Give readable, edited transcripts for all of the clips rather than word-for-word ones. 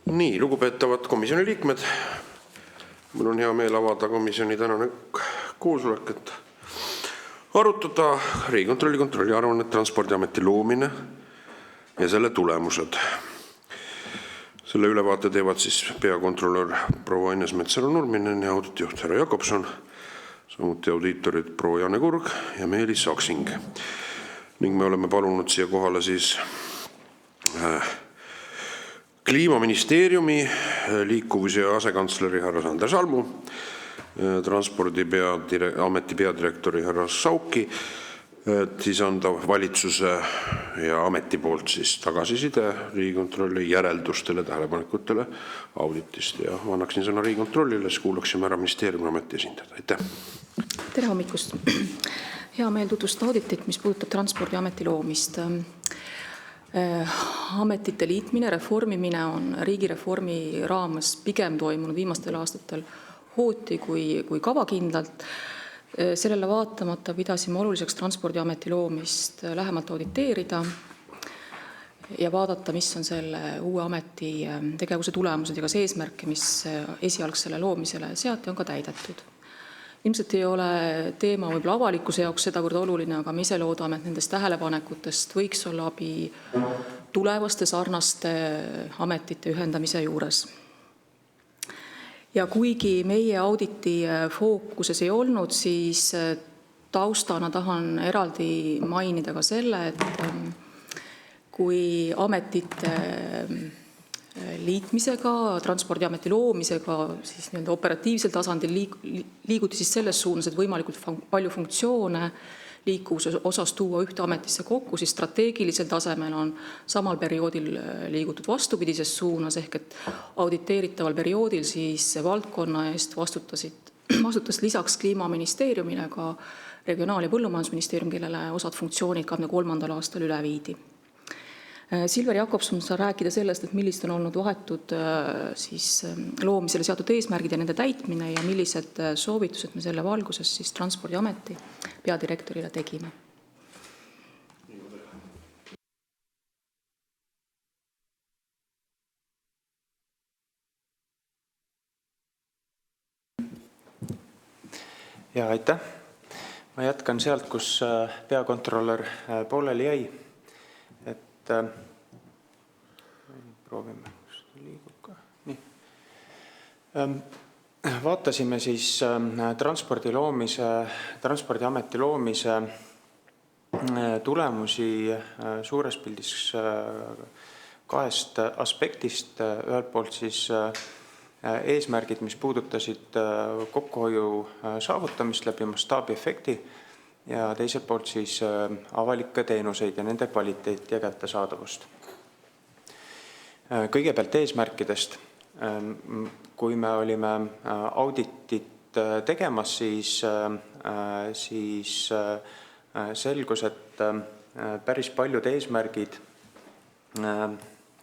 Nii, lugupeetavad komisjoni liikmed, mul on hea meel avada komisjoni tänane koosolek, et arutada Riigikontrolli kontrolliaruannet Transpordiameti loomine ja selle tulemused. Selle ülevaate teevad siis peakontrolör proua Ines Metsalu-Nurminen ja auditijuht härra Jakobson, samuti audiitorid proua Janne Kurg ja Meelis Saksing. Ning me oleme palunud siia kohale siis Kliimaministeeriumi liikuvuse asekantsleri härra Sander Salmu, Transpordiameti peadirektori härra Sauki, siis anda valitsuse ja ameti poolt siis tagasiside Riigikontrolli järeldustele, tähelepanekutele auditist. Ja annaksin sõna Riigikontrollile, siis kuulaksime ära ministeeriumi ameti esindajad. Aitäh! Tere hommikust! Hea meel tutvustada auditit, mis puudutab Transpordiameti loomist. Ametite liitmine, reformimine on riigireformi raames pigem toimunud viimastel aastatel hooti kui kavakindlalt. Sellele vaatamata pidasime oluliseks Transpordiameti loomist lähemalt auditeerida ja vaadata, mis on selle uue ameti tegevuse tulemused ja kas eesmärke, mis esialgsele loomisele seati, on ka täidetud. Ilmselt ei ole teema võib-olla avalikkuse jaoks sedavõrd oluline, aga me ise loodame, et nendest tähelepanekutest võiks olla abi tulevaste sarnaste ametite ühendamise juures. Ja kuigi meie auditi fookuses ei olnud, siis taustana tahan eraldi mainida ka selle, et kui ametite liitmisega, Transpordiameti loomisega, siis nii-öelda operatiivsel tasandil liiguti siis selles suunas, et võimalikult palju funktsioone liikuvuse osas tuua ühte ametisse kokku, siis strateegilisel tasemel on samal perioodil liigutud vastupidises suunas, ehk et auditeeritaval perioodil siis valdkonna eest vastutas lisaks Kliimaministeeriumile ka Regionaal- ja Põllumajandusministeerium, kellele osad funktsioonid 2023. aastal üle viidi. Silver Jakobson saa rääkida sellest, et millised on olnud vahetud siis loomisele seatud eesmärgid ja nende täitmine ja millised soovitused me selle valguses siis Transpordiameti peadirektorile tegime. Ja aitäh! Ma jätkan sealt, kus peakontrolör pooleli jäi. Proovime, kus ta liigub ka. Nii. Vaatasime siis Transpordiameti loomise tulemusi suures pildis kahest aspektist. Ühelt poolt siis eesmärgid, mis puudutasid kokkuhoiu saavutamist läbi mastaabiefekti ja teiselt poolt siis avalikke teenuseid ja nende kvaliteet ja kättesaadavust. Kõigepealt eesmärkidest. Kui me olime auditit tegemas, siis selgus, et päris paljud eesmärgid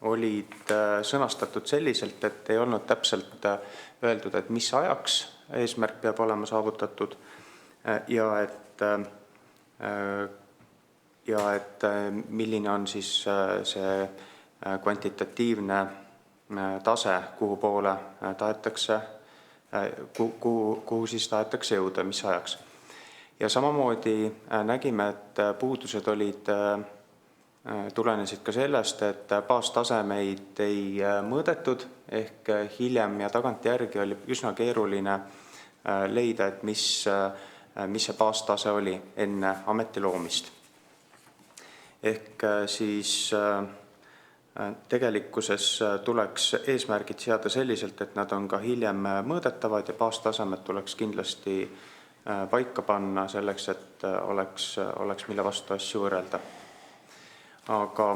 olid sõnastatud selliselt, et ei olnud täpselt öeldud, et mis ajaks eesmärk peab olema saavutatud ja et milline on siis see kvantitatiivne tase, kuhu poole tahetakse, kuhu siis tahetakse jõuda, mis ajaks. Ja samamoodi nägime, et puudused tulenesid ka sellest, et baastasemeid ei mõõdetud, ehk hiljem ja tagantjärgi oli üsna keeruline leida, et mis see baastase oli enne ameti loomist. Ehk siis tegelikkuses tuleks eesmärgid seada selliselt, et nad on ka hiljem mõõdetavad ja baastasemed tuleks kindlasti paika panna selleks, et oleks mille vastu asju võrrelda. Aga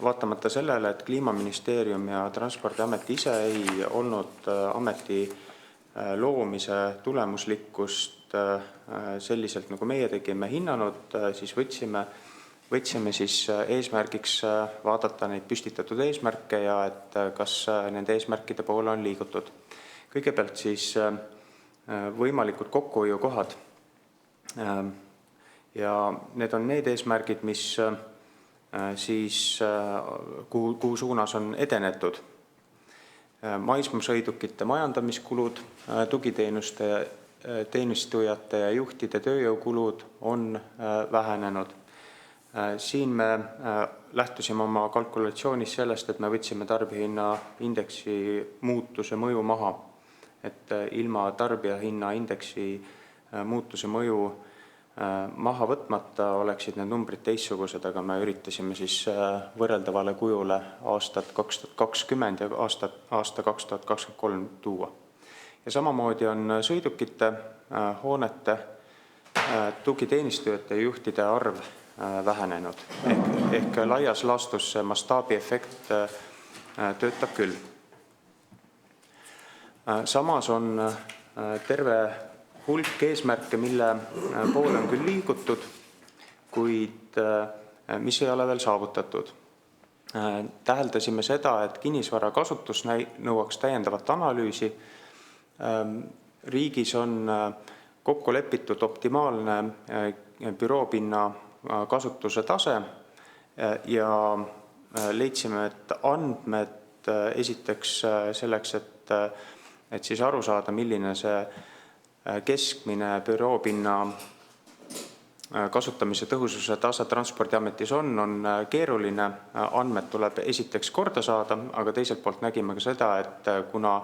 vaatamata sellele, et Kliimaministeerium ja Transpordiamet ise ei olnud ameti loomise tulemuslikkust selliselt, nagu meie tegime hinnanud, siis võtsime siis eesmärgiks vaadata neid püstitatud eesmärke ja et kas nende eesmärkide poole on liigutud. Kõigepealt siis võimalikud kokkuhoiukohad. Ja need on need eesmärgid, mis siis kuhu suunas on edenetud maismaasõidukite majandamiskulud, tugiteenistujate ja juhtide tööjõukulud on vähenenud. Siin me lähtusime oma kalkulatsioonis sellest, et me võtsime tarbijahinna indeksi muutuse mõju maha. Et ilma tarbijahinna indeksi muutuse mõju maha võtmata oleksid need numbrid teistsugused, aga me üritasime siis võrreldavale kujule aastat 2020 ja aasta 2023 tuua. Ja samamoodi on sõidukite, hoonete, tugiteenistujate ja juhtide arv vähenenud. Ehk laias laastus see mastaabiefekt töötab küll. Samas on terve hulk eesmärke, mille poole on küll liigutud, kuid mis ei ole veel saavutatud. Täheldasime seda, et kinnisvara kasutus nõuaks täiendavat analüüsi. Riigis on kokku lepitud optimaalne büroopinna kasutuse tase ja leidsime, et andmed esiteks selleks, et siis aru saada, milline see keskmine büroopinna kasutamise tõhususe tase Transpordiametis on keeruline. Andmed tuleb esiteks korda saada, aga teiselt poolt nägime ka seda, et kuna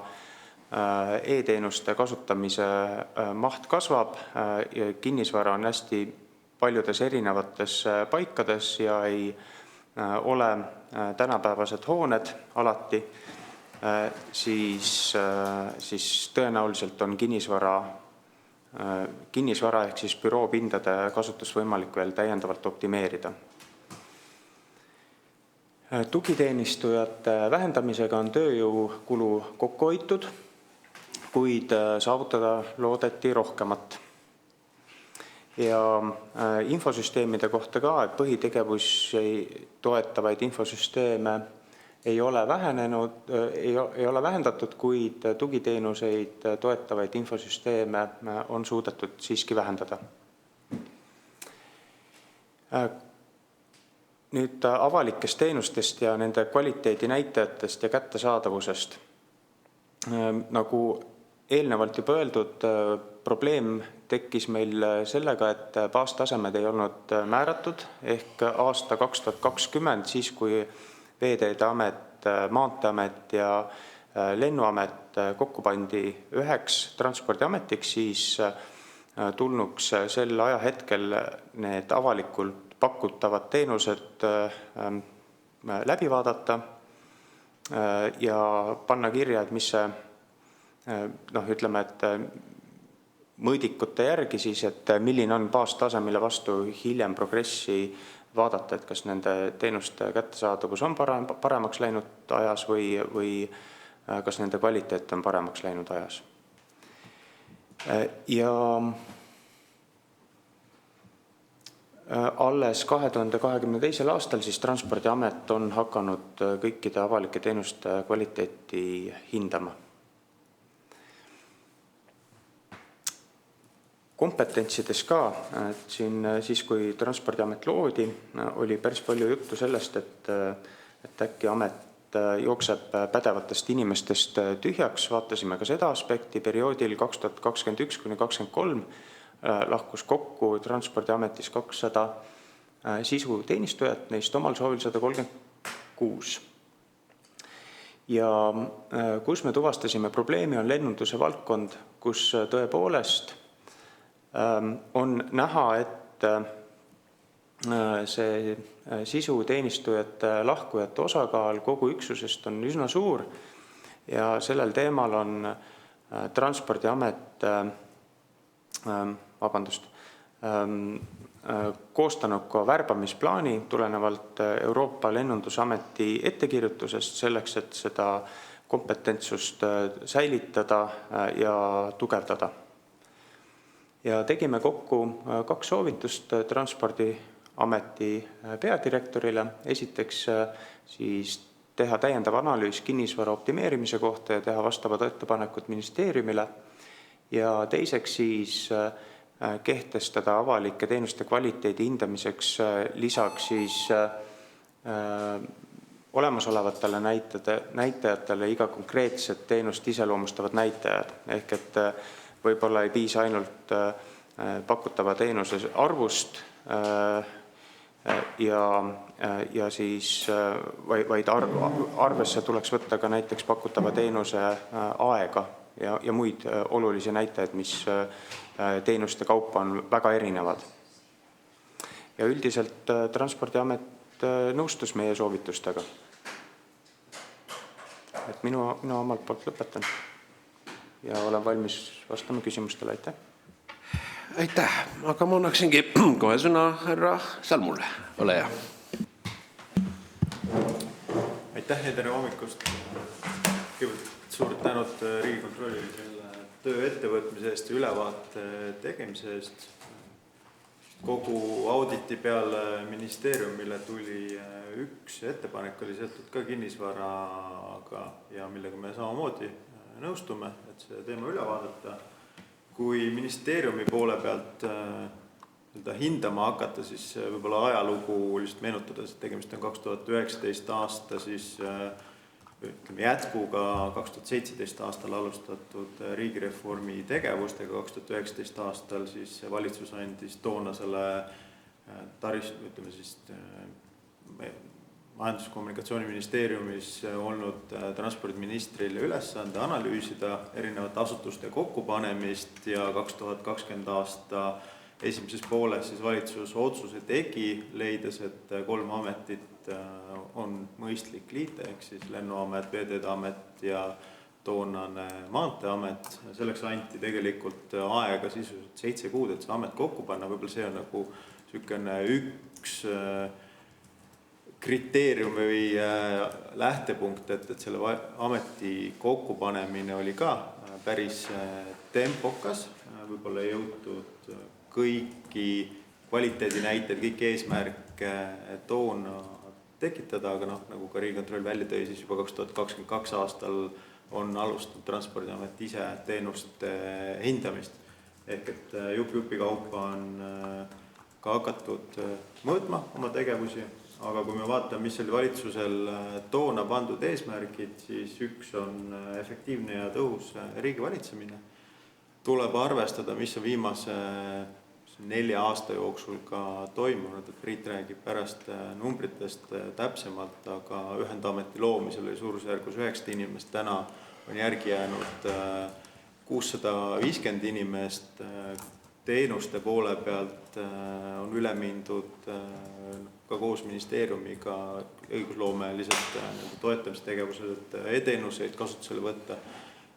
e-teenuste kasutamise maht kasvab, kinnisvara on hästi paljudes erinevates paikades ja ei ole tänapäevased hooned alati, siis tõenäoliselt on kinnisvara ehk siis büroopindade kasutust võimalik veel täiendavalt optimeerida. Tugiteenistujate vähendamisega on tööjõukulu kokku hoitud, kuid saavutada loodeti rohkemat. Ja infosüsteemide kohta ka, et põhitegevusi toetavaid infosüsteeme ei ole vähendatud, kuid tugiteenuseid toetavaid infosüsteeme on suudetud siiski vähendada. Nüüd avalikest teenustest ja nende kvaliteedi näitajatest ja kättesaadavusest. Nagu eelnevalt juba öeldud, probleem tekkis meil sellega, et baastasemed ei olnud määratud, ehk aasta 2020, siis kui Veeteede Amet, Maanteeamet ja Lennuamet kokku pandi üheks Transpordiametiks, siis tulnuks sel ajahetkel need avalikult pakutavad teenused läbi vaadata ja panna kirja, et mis see, ütleme, et mõõdikute järgi siis, et milline on baastase, mille vastu hiljem progressi vaadata, et kas nende teenuste kättesaadavus on paremaks läinud ajas või kas nende kvaliteet on paremaks läinud ajas. Ja alles 2022. aastal siis Transpordiamet on hakanud kõikide avalike teenuste kvaliteeti hindama. Kompetentsides ka, et siin siis, kui Transpordiamet loodi, oli päris palju juttu sellest, et äkki amet jookseb pädevatest inimestest tühjaks. Vaatasime ka seda aspekti. Perioodil 2021–2023 lahkus kokku Transpordiametis 200 sisuteenistujat, neist omal soovil 136. Ja kus me tuvastasime probleemi, on lennunduse valdkond, kus tõepoolest on näha, et see sisuteenistujate lahkujate osakaal kogu üksusest on üsna suur ja sellel teemal on Transpordiamet koostanud ka värbamisplaani tulenevalt Euroopa Lennundusameti ettekirjutusest selleks, et seda kompetentsust säilitada ja tugevdada. Ja tegime kokku 2 soovitust Transpordiameti peadirektorile. Esiteks siis teha täiendav analüüs kinnisvara optimeerimise kohta ja teha vastavad ettepanekud ministeeriumile. Ja teiseks siis kehtestada avalike teenuste kvaliteedi hindamiseks lisaks siis olemasolevatele näitajatele iga konkreetset teenust iseloomustavad näitajad. Ehk et võib-olla ei piisa ainult pakutava teenuse arvust ja siis, vaid arvesse tuleks võtta ka näiteks pakutava teenuse aega ja muid olulisi näitajaid, mis teenuste kaupa on väga erinevad. Ja üldiselt Transpordiamet nõustus meie soovitustega. Et minu omalt poolt lõpetan ja olen valmis vastama küsimustele. Aitäh! Aitäh, aga ma annaksingi kohe sõna härra Salmule. Ole hea. Aitäh ja tere hommikust. Suurt tänud Riigikontrollile selle töö ettevõtmise eest ja ülevaate tegemise eest. Kogu auditi peale ministeeriumile tuli üks ettepanek, oli seotud ka kinnisvaraga ja millega me samamoodi nõustume, et see teema üle vaadata. Kui ministeeriumi poole pealt hindama hakata, siis võib-olla ajalugu lihtsalt meenutada, et tegemist on 2019 aasta siis jätkuga 2017 aastal alustatud riigireformi tegevustega. 2019 aastal siis valitsus andis toonasele Majandus- ja Kommunikatsiooniministeeriumis olnud transpordiministrile ülesande analüüsida erinevate asutuste kokkupanemist ja 2020 aasta esimeses pooles siis valitsus otsuse tegi, leides, et 3 ametit on mõistlik liita, ehk siis Lennuamet, Veeteede Amet ja toonane Maanteeamet. Selleks anti tegelikult aega sisuliselt 7 kuud, et see amet kokku panna. Võib-olla see on nagu üks kriteerium või lähtepunkt, et selle ameti kokkupanemine oli ka päris tempokas. Võib-olla ei jõutud kõiki kvaliteedinäiteid, kõiki eesmärke toona tekitada, aga nagu ka Riigikontroll välja tõi, siis juba 2022 aastal on alustanud Transpordiamet ise teenuste hindamist. Ehk et jupi kaupa on ka hakatud mõõtma oma tegevusi, aga kui me vaatame, mis oli valitsusel toona pandud eesmärgid, siis üks on efektiivne ja tõhus riigivalitsemine. Tuleb arvestada, mis on viimase 4 aasta jooksul ka toimunud, et Priit räägib pärast numbritest täpsemalt, aga ühendameti loomisel oli suurusjärgus 9 inimest, täna on järgi jäänud 650 inimest. Teenuste poole pealt on üle mindud ka koos ministeeriumiga õigusloomelised toetamistegevused, e-teenuseid kasutusele võtta.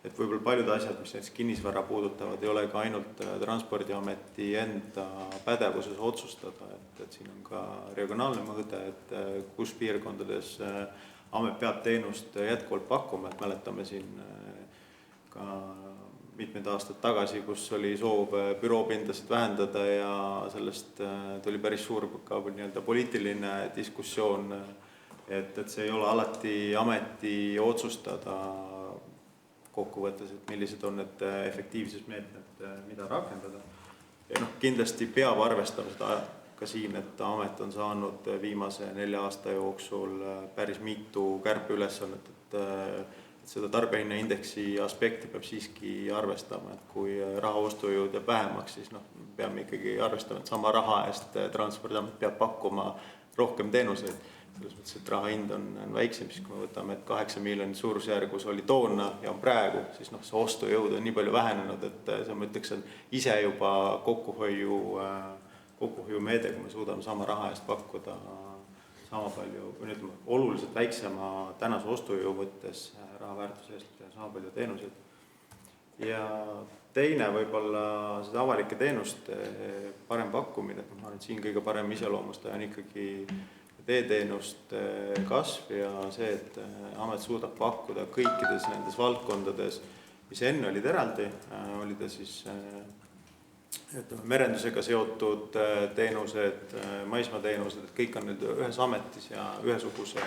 Et võib-olla paljud asjad, mis näiteks kinnisvara puudutavad, ei ole ka ainult Transpordiameti enda pädevuses otsustada, et siin on ka regionaalne mõõde, et kus piirkondades amet peab teenust jätkuvalt pakkuma, et mäletame siin ka mitmed aastad tagasi, kus oli soov büroopindasid vähendada ja sellest tuli päris suur ka poliitiline diskussioon, et see ei ole alati ameti otsustada kokkuvõttes, et millised on need efektiivsusmeetmed, mida rakendada. Ja kindlasti peab arvestama seda ka siin, et amet on saanud viimase 4 aasta jooksul päris mitu kärpeülesannet, et seda tarbijahinnaindeksi aspekti peab siiski arvestama, et kui raha ostujõud jääb vähemaks, siis peame ikkagi arvestama, et sama raha eest Transpordiamet peab pakkuma rohkem teenuseid. Selles mõttes, et raha hind on väiksem, siis kui me võtame, et 8 miljonit suurusjärgus oli toona ja on praegu, siis see ostujõud on nii palju vähenenud, et see ma ütleks, on ise juba kokkuhoiu meede, kui me suudame sama raha eest pakkuda sama palju, või ütleme, oluliselt väiksema tänase ostujõu võttes raha väärtuse eest sama palju teenuseid. Ja teine võib-olla seda avalike teenuste parem pakkumine, et ma arvan, et siin kõige parem iseloomustaja on ikkagi e-teenuste kasv ja see, et amet suudab pakkuda kõikides nendes valdkondades, mis enne olid eraldi, oli ta siis merendusega seotud teenused, maismaateenused, et kõik on nüüd ühes ametis ja ühesuguse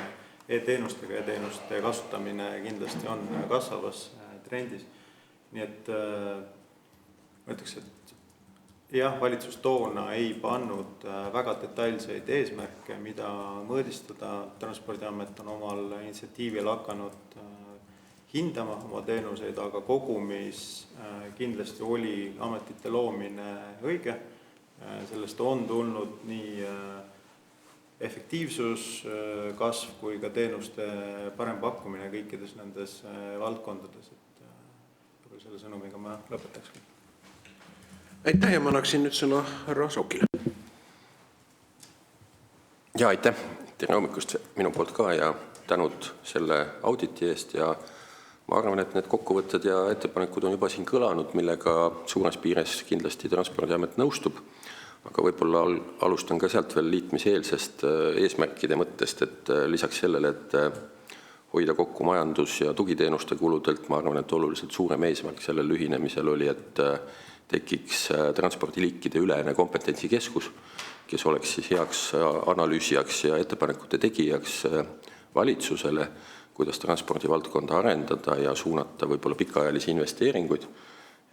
e-teenustega e-teenuste kasutamine kindlasti on kasvavas trendis. Nii et ma ütleks, et jah, valitsus toona ei pannud väga detailseid eesmärke, mida mõõdistada. Transpordiamet on omal initsiatiivil hakanud hindama oma teenuseid, aga kogumis kindlasti oli ametite loomine õige. Sellest on tulnud nii efektiivsus kasv kui ka teenuste parem pakkumine kõikides nendes valdkondades. Selle sõnumiga ma lõpetakski. Aitäh ja ma annaksin nüüd sõna härra Sookile. Ja aitäh, tere hommikust minu poolt ka ja tänud selle auditi eest ja ma arvan, et need kokkuvõtted ja ettepanekud on juba siin kõlanud, millega suures piires kindlasti Transpordiamet nõustub, aga võib-olla alustan ka sealt veel liitmiseelsest eesmärkide mõttest, et lisaks sellele, et hoida kokku majandus- ja tugiteenuste kuludelt, ma arvan, et oluliselt suurem eesmärk sellel ühinemisel oli, et tekiks transpordiliikide ülene kompetentsikeskus, kes oleks siis heaks analüüsijaks ja ettepanekute tegijaks valitsusele, kuidas transpordivaldkonda arendada ja suunata võib-olla pikaajalisi investeeringuid.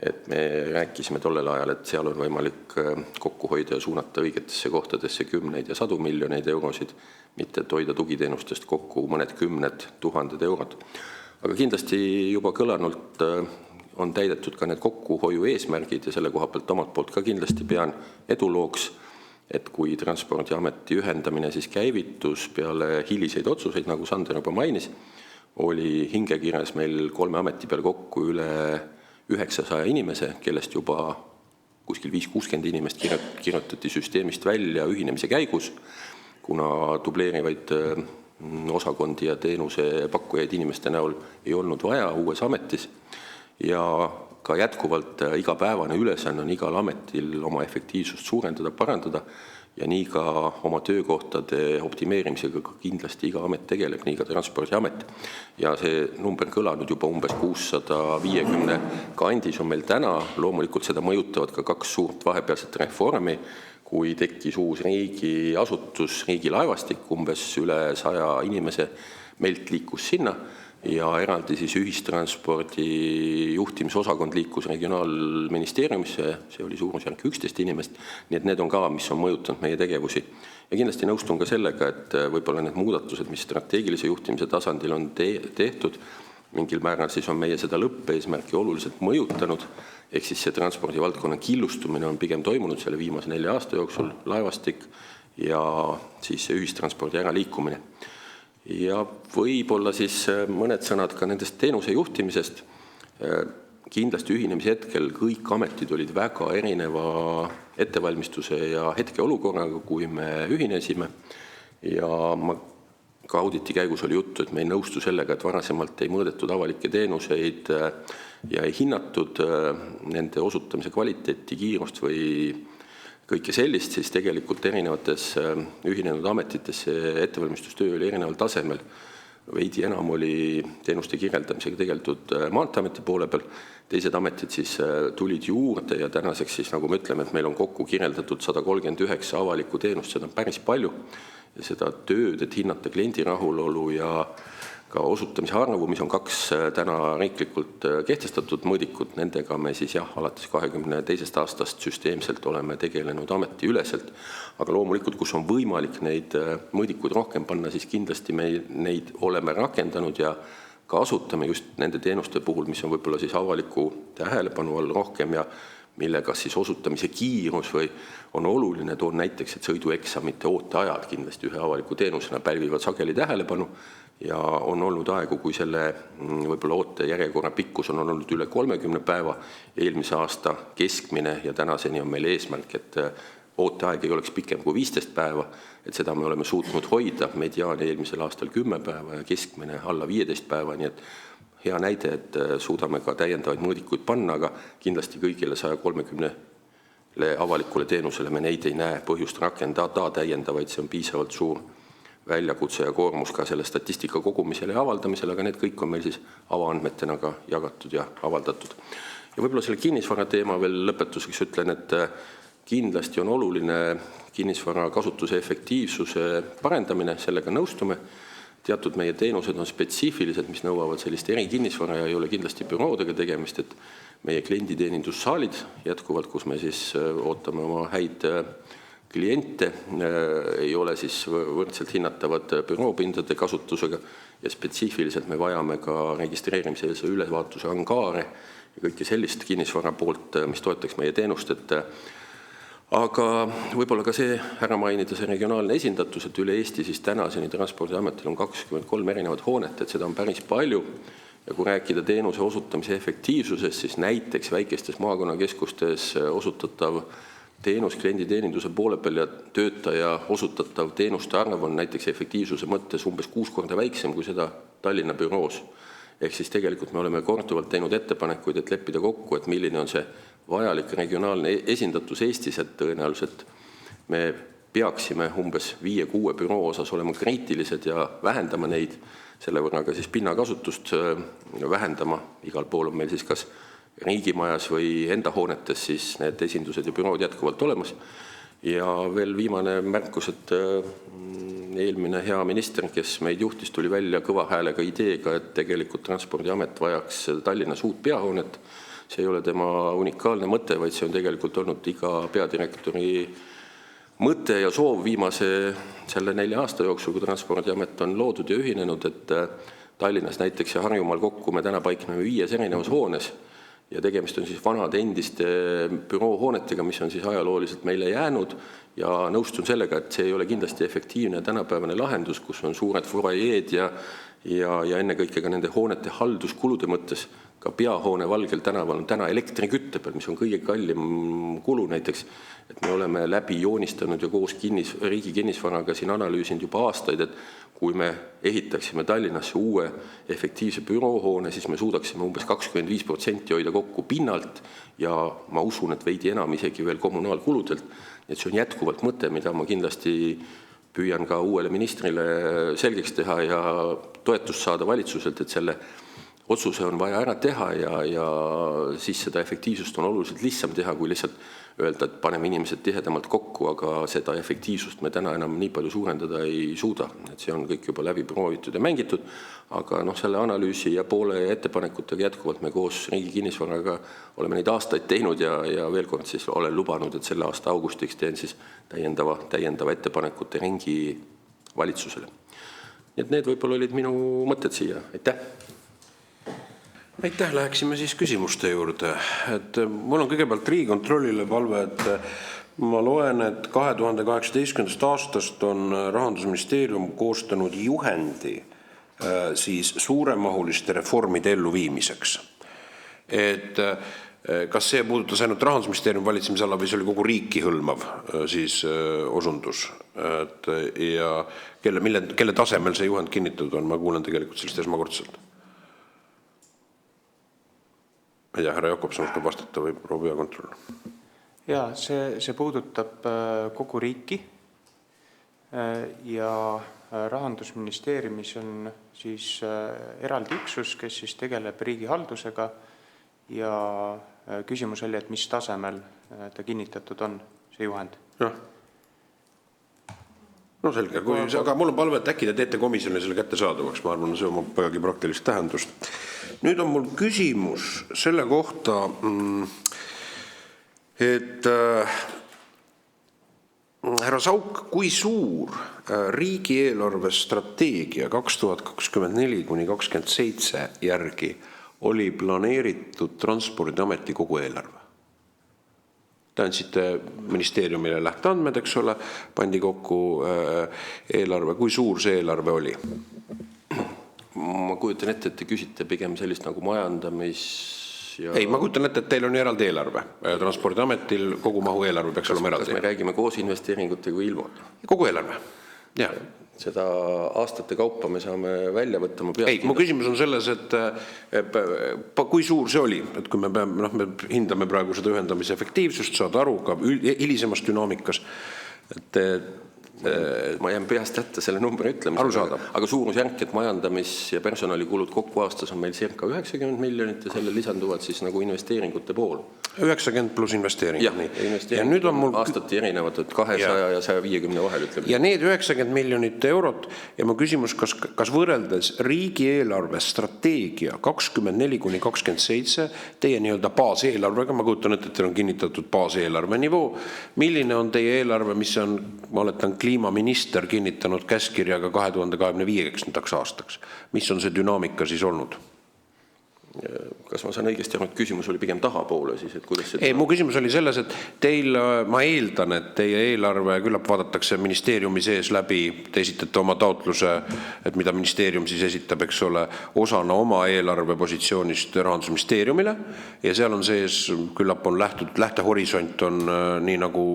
Et me rääkisime tollel ajal, et seal on võimalik kokku hoida ja suunata õigetesse kohtadesse 10 ja 100 miljoneid eurosid, mitte et hoida tugiteenustest kokku mõned 10 000 eurot. Aga kindlasti juba kõlanult on täidetud ka need kokkuhoiu eesmärgid ja selle koha pealt omalt poolt ka kindlasti pean edulooks, et kui Transpordiameti ühendamine siis käivitus peale hiliseid otsuseid, nagu Sander juba mainis, oli hingekirjas meil 3 ameti peal kokku üle 900 inimese, kellest juba kuskil 5-60 inimest kirjutati süsteemist välja ühinemise käigus, kuna dubleerivaid osakondi ja teenuse pakkujaid inimeste näol ei olnud vaja uues ametis ja ka jätkuvalt igapäevane ülesanne on igal ametil oma efektiivsust suurendada, parandada ja nii ka oma töökohtade optimeerimisega kindlasti iga amet tegeleb, nii ka Transpordiamet. Ja see number kõlanud juba umbes 650 kandis on meil täna, loomulikult seda mõjutavad ka 2 suurt vahepealset reformi, kui tekkis uus riigiasutus, riigilaevastik, umbes üle 100 inimese meilt liikus sinna ja eraldi siis ühistranspordi juhtimisosakond liikus regionaalministeeriumisse, see oli suurusjärk 11 inimest, nii et need on ka, mis on mõjutanud meie tegevusi. Ja kindlasti nõustun ka sellega, et võib-olla need muudatused, mis strateegilise juhtimise tasandil on tehtud, mingil määral siis on meie seda lõppeesmärki oluliselt mõjutanud, ehk siis see transpordivaldkonna killustumine on pigem toimunud selle viimase 4 aasta jooksul, laevastik ja siis ühistranspordi äraliikumine. Ja võib-olla siis mõned sõnad ka nendest teenuse juhtimisest. Kindlasti ühinemise hetkel kõik ametid olid väga erineva ettevalmistuse ja hetkeolukorraga, kui me ühinesime. Ja ka auditi käigus oli juttu, et me ei nõustu sellega, et varasemalt ei mõõdetud avalikke teenuseid ja ei hinnatud nende osutamise kvaliteeti, kiirust või kõike sellist, siis tegelikult erinevates ühinenud ametites ettevalmistustöö oli erineval tasemel. Veidi enam oli teenuste kirjeldamisega tegeldud Maanteeameti poole peal, teised ametid siis tulid juurde ja tänaseks siis, nagu me ütleme, et meil on kokku kirjeldatud 139 avalikku teenust, seda on päris palju. Ja seda tööd, et hinnata kliendi rahulolu ja ka osutamise arvu, mis on 2 täna riiklikult kehtestatud mõõdikud, nendega me siis alates 22. aastast süsteemselt oleme tegelenud ametiüleselt. Aga loomulikult, kus on võimalik neid mõõdikuid rohkem panna, siis kindlasti me neid oleme rakendanud ja kasutame just nende teenuste puhul, mis on võib-olla siis avaliku tähelepanu all rohkem ja millega siis osutamise kiirus või on oluline, toon näiteks, et sõidueksamite ooteajad kindlasti ühe avaliku teenusena pälvivad sageli tähelepanu ja on olnud aegu, kui selle võib-olla oote järjekorra pikkus on olnud üle 30 päeva, eelmise aasta keskmine ja tänaseni on meil eesmärk, et ooteaeg ei oleks pikem kui 15 päeva, et seda me oleme suutnud hoida, mediaani eelmisel aastal 10 päeva ja keskmine alla 15 päeva, nii et hea näide, et suudame ka täiendavaid mõõdikuid panna, aga kindlasti kõigile 130 avalikule teenusele me neid ei näe põhjust rakendada täiendavaid, see on piisavalt suur väljakutse ja koormus ka selle statistika kogumisele ja avaldamisele, aga need kõik on meil siis avaandmetena ka jagatud ja avaldatud. Ja võib-olla selle kinnisvara teema veel lõpetuseks ütlen, et kindlasti on oluline kinnisvara kasutuse efektiivsuse parendamine, sellega nõustume. teatud meie teenused on spetsiifilised, mis nõuavad sellist erikinnisvara ja ei ole kindlasti büroodega tegemist, et meie klienditeenindussaalid jätkuvalt, kus me siis ootame oma häid kliente, ei ole siis võrdselt hinnatavad büroopindade kasutusega ja spetsiifiliselt me vajame ka registreerimiseelse ülevaatuse angaare ja kõike sellist kinnisvara poolt, mis toetaks meie teenust, aga võib-olla ka see ära mainida, see regionaalne esindatus, et üle Eesti siis tänaseni Transpordiametil on 23 erinevat hoonet, et seda on päris palju. Ja kui rääkida teenuse osutamise efektiivsusest, siis näiteks väikestes maakonnakeskustes osutatav teenus klienditeeninduse poole peal ja töötaja osutatav teenuste arv on näiteks efektiivsuse mõttes umbes 6 korda väiksem kui seda Tallinna büroos. Ehk siis tegelikult me oleme korduvalt teinud ettepanekuid, et leppida kokku, et milline on see vajalik regionaalne esindatus Eestis, et tõenäoliselt me peaksime umbes 5-6 büroo osas olema kriitilised ja vähendama neid, selle võrra ka siis pinnakasutust vähendama. Igal pool on meil siis kas riigimajas või enda hoonetes siis need esindused ja bürood jätkuvalt olemas. Ja veel viimane märkus, et eelmine hea minister, kes meid juhtis, tuli välja kõva häälega ideega, et tegelikult Transpordiamet vajaks Tallinnas uut peahoonet. See ei ole tema unikaalne mõte, vaid see on tegelikult olnud iga peadirektori mõte ja soov viimase selle 4 aasta jooksul, kui Transpordiamet on loodud ja ühinenud, et Tallinnas näiteks ja Harjumaal kokku me täna paikneme 5 erinevas hoones ja tegemist on siis vanade endiste büroohoonetega, mis on siis ajalooliselt meile jäänud ja nõustun sellega, et see ei ole kindlasti efektiivne tänapäevane lahendus, kus on suured furajeed ja ennekõike ka nende hoonete halduskulude mõttes. Ka peahoone Valgel tänaval on täna elektrikütte peal, mis on kõige kallim kulu näiteks, et me oleme läbi joonistanud ja koos riigi kinnisvaraga siin analüüsinud juba aastaid, et kui me ehitaksime Tallinnasse uue efektiivse büroohoone, siis me suudaksime umbes 25% hoida kokku pinnalt ja ma usun, et veidi enam isegi veel kommunaalkuludelt. Et see on jätkuvalt mõte, mida ma kindlasti püüan ka uuele ministrile selgeks teha ja toetust saada valitsuselt, et selle otsuse on vaja ära teha ja siis seda efektiivsust on oluliselt lihtsam teha, kui lihtsalt öelda, et paneme inimesed tihedamalt kokku, aga seda efektiivsust me täna enam nii palju suurendada ei suuda. Et see on kõik juba läbi proovitud ja mängitud, aga selle analüüsi ja poole ettepanekutega jätkuvalt me koos riigi kinnisvaraga oleme neid aastaid teinud ja veel kord siis olen lubanud, et selle aasta augustiks teen siis täiendava ettepanekute ringi valitsusele. Nii et need võib-olla olid minu mõtted siia. Aitäh! Aitäh, läheksime siis küsimuste juurde. Et mul on kõigepealt Riigikontrollile palve, et ma loen, et 2018. aastast on Rahandusministeerium koostanud juhendi siis suuremahuliste reformide elluviimiseks. Et kas see puudutas ainult Rahandusministeeriumi valitsemisala või see oli kogu riiki hõlmav siis osundus? Ja kelle tasemel see juhend kinnitatud on? Ma kuulen tegelikult sellest esmakordselt. Ja härra Jakobson oskab vastata või proua peakontroll? Ja see puudutab kogu riiki ja Rahandusministeeriumis on siis eraldi üksus, kes siis tegeleb riigihaldusega ja küsimus oli, et mis tasemel ta kinnitatud on, see juhend. Jah. No selge, aga mul on palve, et äkki te teete komisjonile selle kättesaadavaks, ma arvan, see on vägagi praktilist tähendust. Nüüd on mul küsimus selle kohta, et härra Sauk, kui suur riigieelarve strateegia 2024–2027 järgi oli planeeritud Transpordiameti kogu eelarve? Te andsite ministeeriumile lähteandmed, eks ole, pandi kokku eelarve. Kui suur see eelarve oli? Ma kujutan ette, et te küsite pigem sellist nagu majandamis... Ei, ma kujutan ette, et teil on eraldi eelarve. Transpordiametil kogu mahu eelarve peaks olema eraldi. Kas me räägime koos investeeringutega või ilma? Kogu eelarve, jah. Seda aastate kaupa me saame välja võtta. Ei, mu küsimus on selles, et kui suur see oli, et kui me hindame praegu seda ühendamise efektiivsust, saada aru ka hilisemas dünaamikas, et Ma jään peast jätta selle numbri ütlemisega. Arusaadav. Aga suurusjärk, et majandamis- ja personalikulud kokku aastas on meil circa 90 miljonit ja selle lisanduvad siis nagu investeeringute pool. 90 pluss investeering. Ja nüüd on mul aastati erinevad, et 200 ja 150 vahel ütleb. Ja need 90 miljonit eurot ja mu küsimus, kas võrreldes riigieelarve strateegia 24-27 teie nii-öelda baaseelarvega, ma kujutan ette, et teil on kinnitatud baaseelarve nivoo, milline on teie eelarve, mis on, ma oletan, kliimaminister kinnitanud käskirjaga 2025. aastaks? Mis on see dünaamika siis olnud? Kas ma saan õigesti aru, et küsimus oli pigem tahapoole siis, et kuidas Ei, mu küsimus oli selles, et teil, ma eeldan, et teie eelarve küllap vaadatakse ministeeriumi sees läbi, te esitate oma taotluse, et mida ministeerium siis esitab, eks ole, osana oma eelarve positsioonist Rahandusministeeriumile ja seal on sees, küllap on lähtehorisont on nii nagu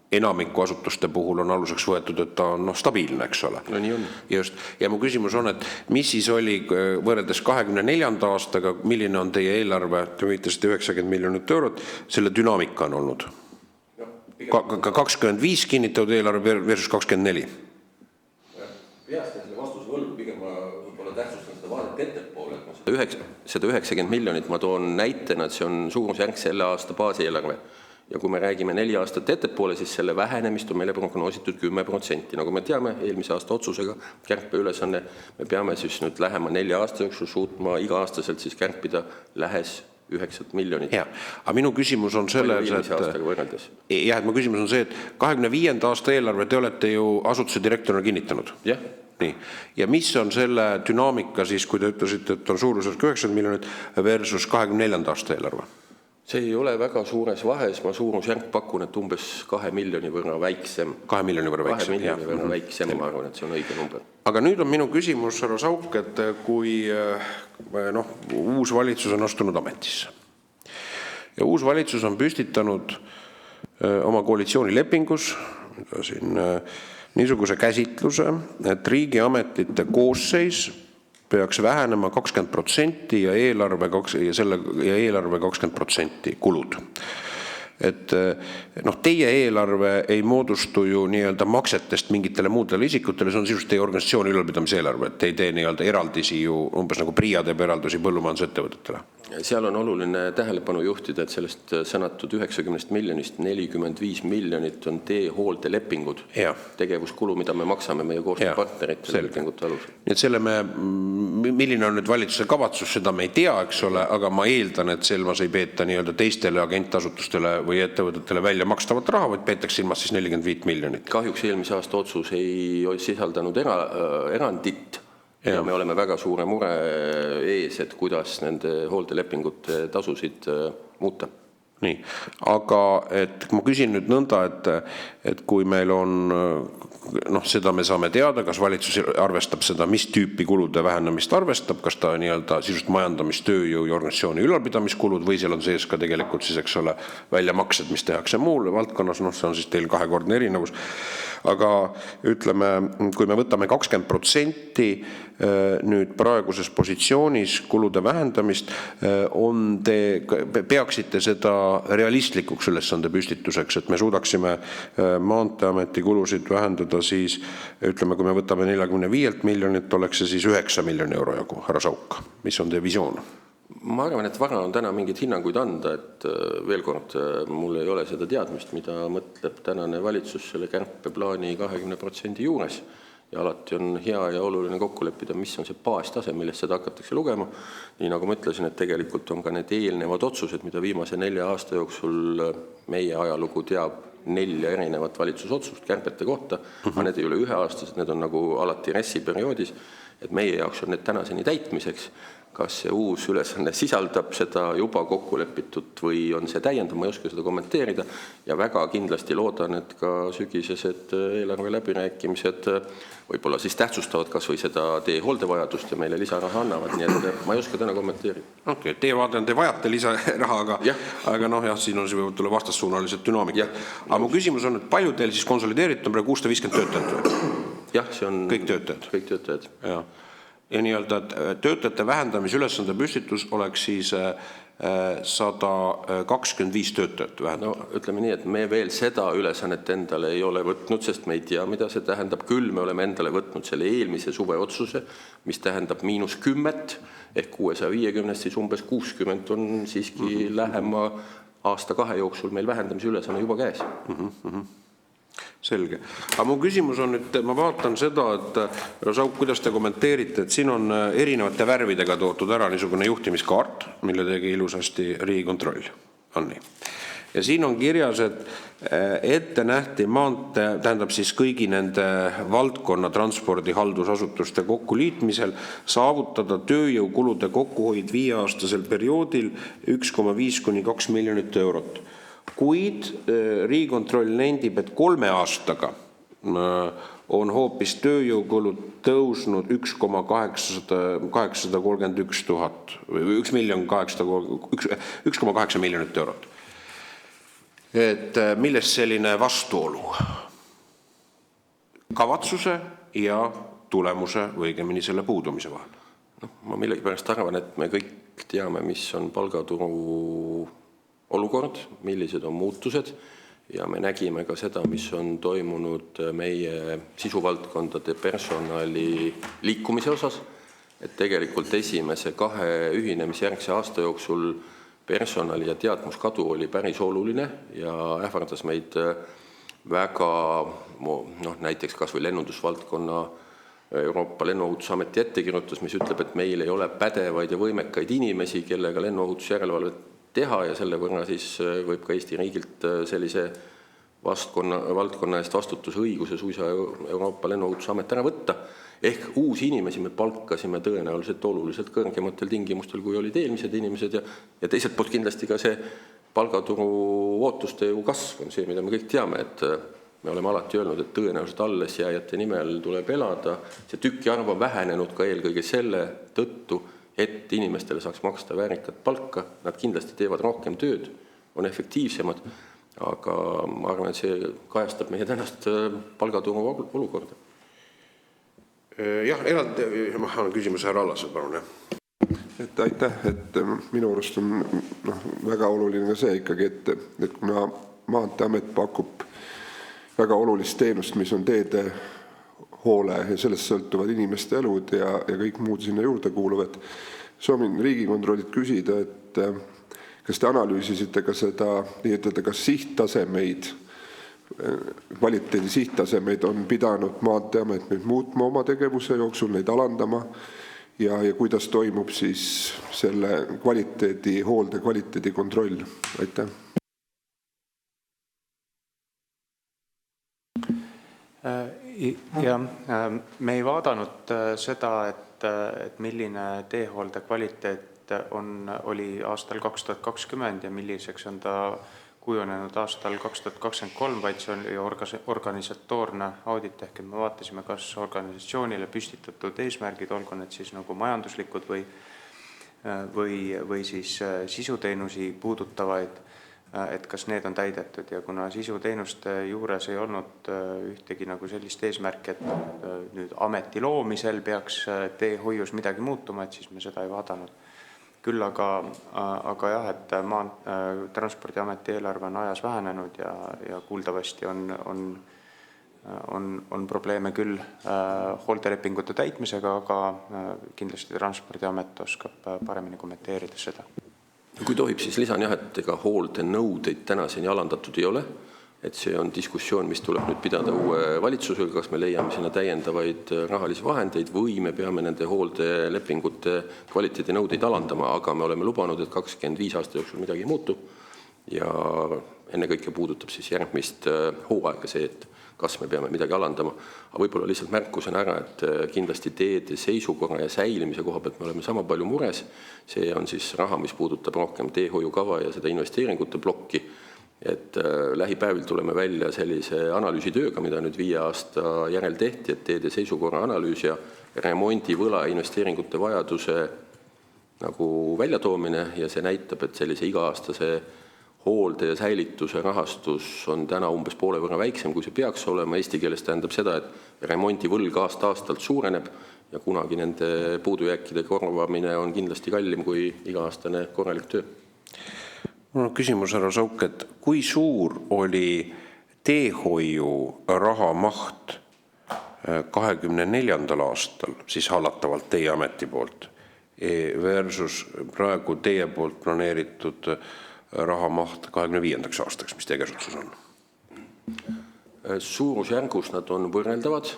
enamiku asutuste puhul on aluseks võetud, et ta on stabiilne, eks ole. No nii on. Just. Ja mu küsimus on, et mis siis oli võrreldes 24. aastaga, milline on teie eelarve, te viitasite 90 miljonit eurot, selle dünaamika on olnud? 25 kinnitatud eelarve versus 24? Peast selle vastuse võlgu, pigem ma võib-olla tähtsustan seda vaadet ettepoole. Seda 90 miljonit ma toon näitena, et see on suurusjärk selle aasta baaseelarve. Ja kui me räägime 4 aastat ettepoole, siis selle vähenemist on meile prognoositud 10%. Nagu me teame, eelmise aasta otsusega kärpeülesanne, me peame siis nüüd lähema 4 aasta jooksul suutma iga-aastaselt siis kärpida lähes 9 miljonit. Ja, aga minu küsimus on selles, et mu küsimus on see, et 25. aasta eelarve te olete ju asutuse direktorina kinnitanud. Jah. Nii. Ja mis on selle dünaamika siis, kui te ütlesite, et on suurusjärk 90 miljonit versus 24. aasta eelarve? See ei ole väga suures vahes, ma suurusjärk pakun, et umbes 2 miljoni võrra väiksem. 2 miljoni võrra väiksem. 2 miljoni võrra väiksem, ma arvan, et see on õige number. Aga nüüd on minu küsimus, härra Sauk, et kui uus valitsus on astunud ametisse ja uus valitsus on püstitanud oma koalitsioonilepingus siin niisuguse käsitluse, et riigiametite koosseis peaks vähenema 20% ja eelarve 20% kulud. Et teie eelarve ei moodustu ju nii-öelda maksetest mingitele muudele isikutele, see on sisust teie organisatsiooni ülalpidamise eelarve, et te ei tee nii-öelda eraldisi ju umbes nagu PRIA teeb eraldusi põllumajandusettevõtetele. Seal on oluline tähelepanu juhtida, et sellest sõnatud 90 miljonist 45 miljonit on teehooldelepingud, tegevuskulu, mida me maksame meie koostööpartneritele lepingute alusel. Nii et selle milline on nüüd valitsuse kavatsus, seda me ei tea, eks ole, aga ma eeldan, et silmas ei peeta nii-öelda teistele agentasutustele või ettevõtetele välja makstavat raha, vaid peetakse silmas siis 45 miljonit. Kahjuks eelmise aasta otsus ei sisaldanud erandit ja me oleme väga suure mure ees, et kuidas nende hooldelepingute tasusid muuta. Nii, aga et ma küsin nüüd nõnda, et kui meil on, seda me saame teada, kas valitsus arvestab seda, mis tüüpi kulude vähenemist arvestab, kas ta nii-öelda sisust majandamistööjõu ja organisatsiooni ülalpidamiskulud või seal on sees ka tegelikult siis, eks ole, väljamaksed, mis tehakse muule valdkonnas, see on siis teil kahekordne erinevus. Aga ütleme, kui me võtame 20% nüüd praeguses positsioonis kulude vähendamist, peaksite seda realistlikuks ülesande püstituseks, et me suudaksime Maanteeameti kulusid vähendada siis, ütleme, kui me võtame 45 miljonit, oleks see siis 9 miljoni euro jagu, härra Sauk. Mis on teie visioon? Ma arvan, et vara on täna mingid hinnanguid anda, et veel kord, mul ei ole seda teadmist, mida mõtleb tänane valitsus selle kärpeplaani 20% juures. Ja alati on hea ja oluline kokku leppida, mis on see baastase, millest seda hakatakse lugema. Nii nagu ma ütlesin, et tegelikult on ka need eelnevad otsused, mida viimase 4 aasta jooksul meie ajalugu teab 4 erinevat valitsusotsust kärpete kohta, aga need ei ole üheaastased, need on nagu alati RES-i perioodis, et meie jaoks on need tänaseni täitmiseks. Kas see uus ülesanne sisaldab seda juba kokku lepitud või on see täiendav, ma ei oska seda kommenteerida ja väga kindlasti loodan, et ka sügisesed eelarve läbirääkimised võib-olla siis tähtsustavad kas või seda teehooldevajadust ja meile lisaraha annavad, nii et ma ei oska täna kommenteerida. Okei, teie vaade on, te vajate lisaraha, aga siin on see võib tulla vastassuunalised dünaamika. Aga mu küsimus on, et palju teil siis konsolideeritud on praegu 650 töötajat või? Jah, see on kõik töötajad. Kõik töötajad. Ja. ja nii-öelda töötajate vähendamise ülesande püstitus oleks siis 125 töötajat vähendada. No ütleme nii, et me veel seda ülesannet endale ei ole võtnud, sest me ei tea, mida see tähendab. Küll me oleme endale võtnud selle eelmise suve otsuse, mis tähendab -10 ehk 650, siis umbes 60 on siiski lähema aasta-kahe jooksul meil vähendamise ülesanne juba käes. Selge. Aga mu küsimus on nüüd, ma vaatan seda, et Sauk, kuidas te kommenteerite, et siin on erinevate värvidega toodud ära niisugune juhtimiskaart, mille tegi ilusasti Riigikontroll. On nii. Ja siin on kirjas, et ette nähti maantee, tähendab siis kõigi nende valdkonna transpordi haldusasutuste kokkuliitmisel saavutada tööjõukulude kokkuhoid 5-aastasel perioodil 1,5–2 miljonit eurot. Kuid Riigikontroll nendib, et 3 aastaga on hoopis tööjõukulud tõusnud 1,831 000 või 1,8 miljonit eurot. Et millest selline vastuolu kavatsuse ja tulemuse või õigemini selle puudumise vahel? No, ma millegipärast arvan, et me kõik teame, mis on palgaturu olukord, millised on muutused ja me nägime ka seda, mis on toimunud meie sisuvaldkondade personali liikumise osas, et tegelikult esimese 2 ühinemisjärgse aasta jooksul personali ja teadmuskadu oli päris oluline ja ähvardas meid väga, näiteks kas või lennundusvaldkonna Euroopa Lennuohutusameti ettekirjutus, mis ütleb, et meil ei ole pädevaid ja võimekaid inimesi, kellega lennuohutusjärelevalvet teha ja selle võrra siis võib ka Eesti riigilt sellise valdkonna eest vastutusõiguse suisa Euroopa Lennuohutusamet ära võtta. Ehk uusi inimesi me palkasime tõenäoliselt oluliselt kõrgematel tingimustel, kui olid eelmised inimesed ja teiselt poolt kindlasti ka see palgaturu ootuste ju kasv on see, mida me kõik teame, et me oleme alati öelnud, et tõenäoliselt alles jääjate nimel tuleb elada. See tüki arv on vähenenud ka eelkõige selle tõttu, et inimestele saaks maksta väärikat palka, nad kindlasti teevad rohkem tööd, on efektiivsemad, aga ma arvan, et see kajastab meie tänast palgaturu olukorda. Jah, eraldi, ma olen küsimus härra Allasel, palun, jah. Et aitäh, et minu arust on väga oluline ka see ikkagi, et kuna Maanteeamet pakub väga olulist teenust, mis on teede hoole ja sellest sõltuvad inimeste elud ja kõik muud sinna juurde kuuluvad. Soovin Riigikontrollilt küsida, et kas te analüüsisite ka seda, nii ütelda, kas sihttasemeid, kvaliteedi sihttasemeid on pidanud Maanteeamet nüüd muutma oma tegevuse jooksul, neid alandama ja kuidas toimub siis selle kvaliteedi, hoolde kvaliteedi kontroll? Aitäh. Ja me ei vaadanud seda, et milline teehoolde kvaliteet oli aastal 2020 ja milliseks on ta kujunenud aastal 2023, vaid see oli organisatoorne audit, ehk me vaatasime, kas organisatsioonile püstitatud eesmärgid, olgu need siis nagu majanduslikud või siis sisuteenusi puudutavaid, et kas need on täidetud ja kuna sisuteenuste juures ei olnud ühtegi nagu sellist eesmärki, et nüüd ameti loomisel peaks teehoius midagi muutuma, et siis me seda ei vaadanud. Küll aga jah, et Transpordiameti eelarve on ajas vähenenud ja kuuldavasti on probleeme küll hooldelepingute täitmisega, aga kindlasti Transpordiamet oskab paremini kommenteerida seda. Kui tohib, siis lisan jah, et ega hoolde nõudeid tänaseni alandatud ei ole, et see on diskussioon, mis tuleb nüüd pidada uue valitsusega, kas me leiame sinna täiendavaid rahalisi vahendeid või me peame nende hooldelepingute kvaliteedi nõudeid alandama, aga me oleme lubanud, et 25 aasta jooksul midagi ei muutu ja ennekõike puudutab siis järgmist hooaega see, et kas me peame midagi alandama. Aga võib-olla lihtsalt märkusena ära, et kindlasti teede seisukorra ja säilimise koha pealt me oleme sama palju mures. See on siis raha, mis puudutab rohkem teehoiukava ja seda investeeringute plokki. Et lähipäevil tuleme välja sellise analüüsitööga, mida nüüd 5 aasta järel tehti, et teede seisukorra analüüs ja remondi võla investeeringute vajaduse nagu väljatoomine ja see näitab, et sellise iga-aastase hoolde ja säilituse rahastus on täna umbes poole võrra väiksem, kui see peaks olema. Eesti keeles tähendab seda, et remondi võlg aasta-aastalt suureneb ja kunagi nende puudujääkide korvamine on kindlasti kallim kui iga-aastane korralik töö. Mul on küsimus, härra Sauk, et kui suur oli teehoiu raha maht 24. aastal, siis hallatavalt teie ameti poolt, versus praegu teie poolt planeeritud raha maht 25. aastaks, mis teie käsutuses on? Suurusjärgus nad on võrreldavad,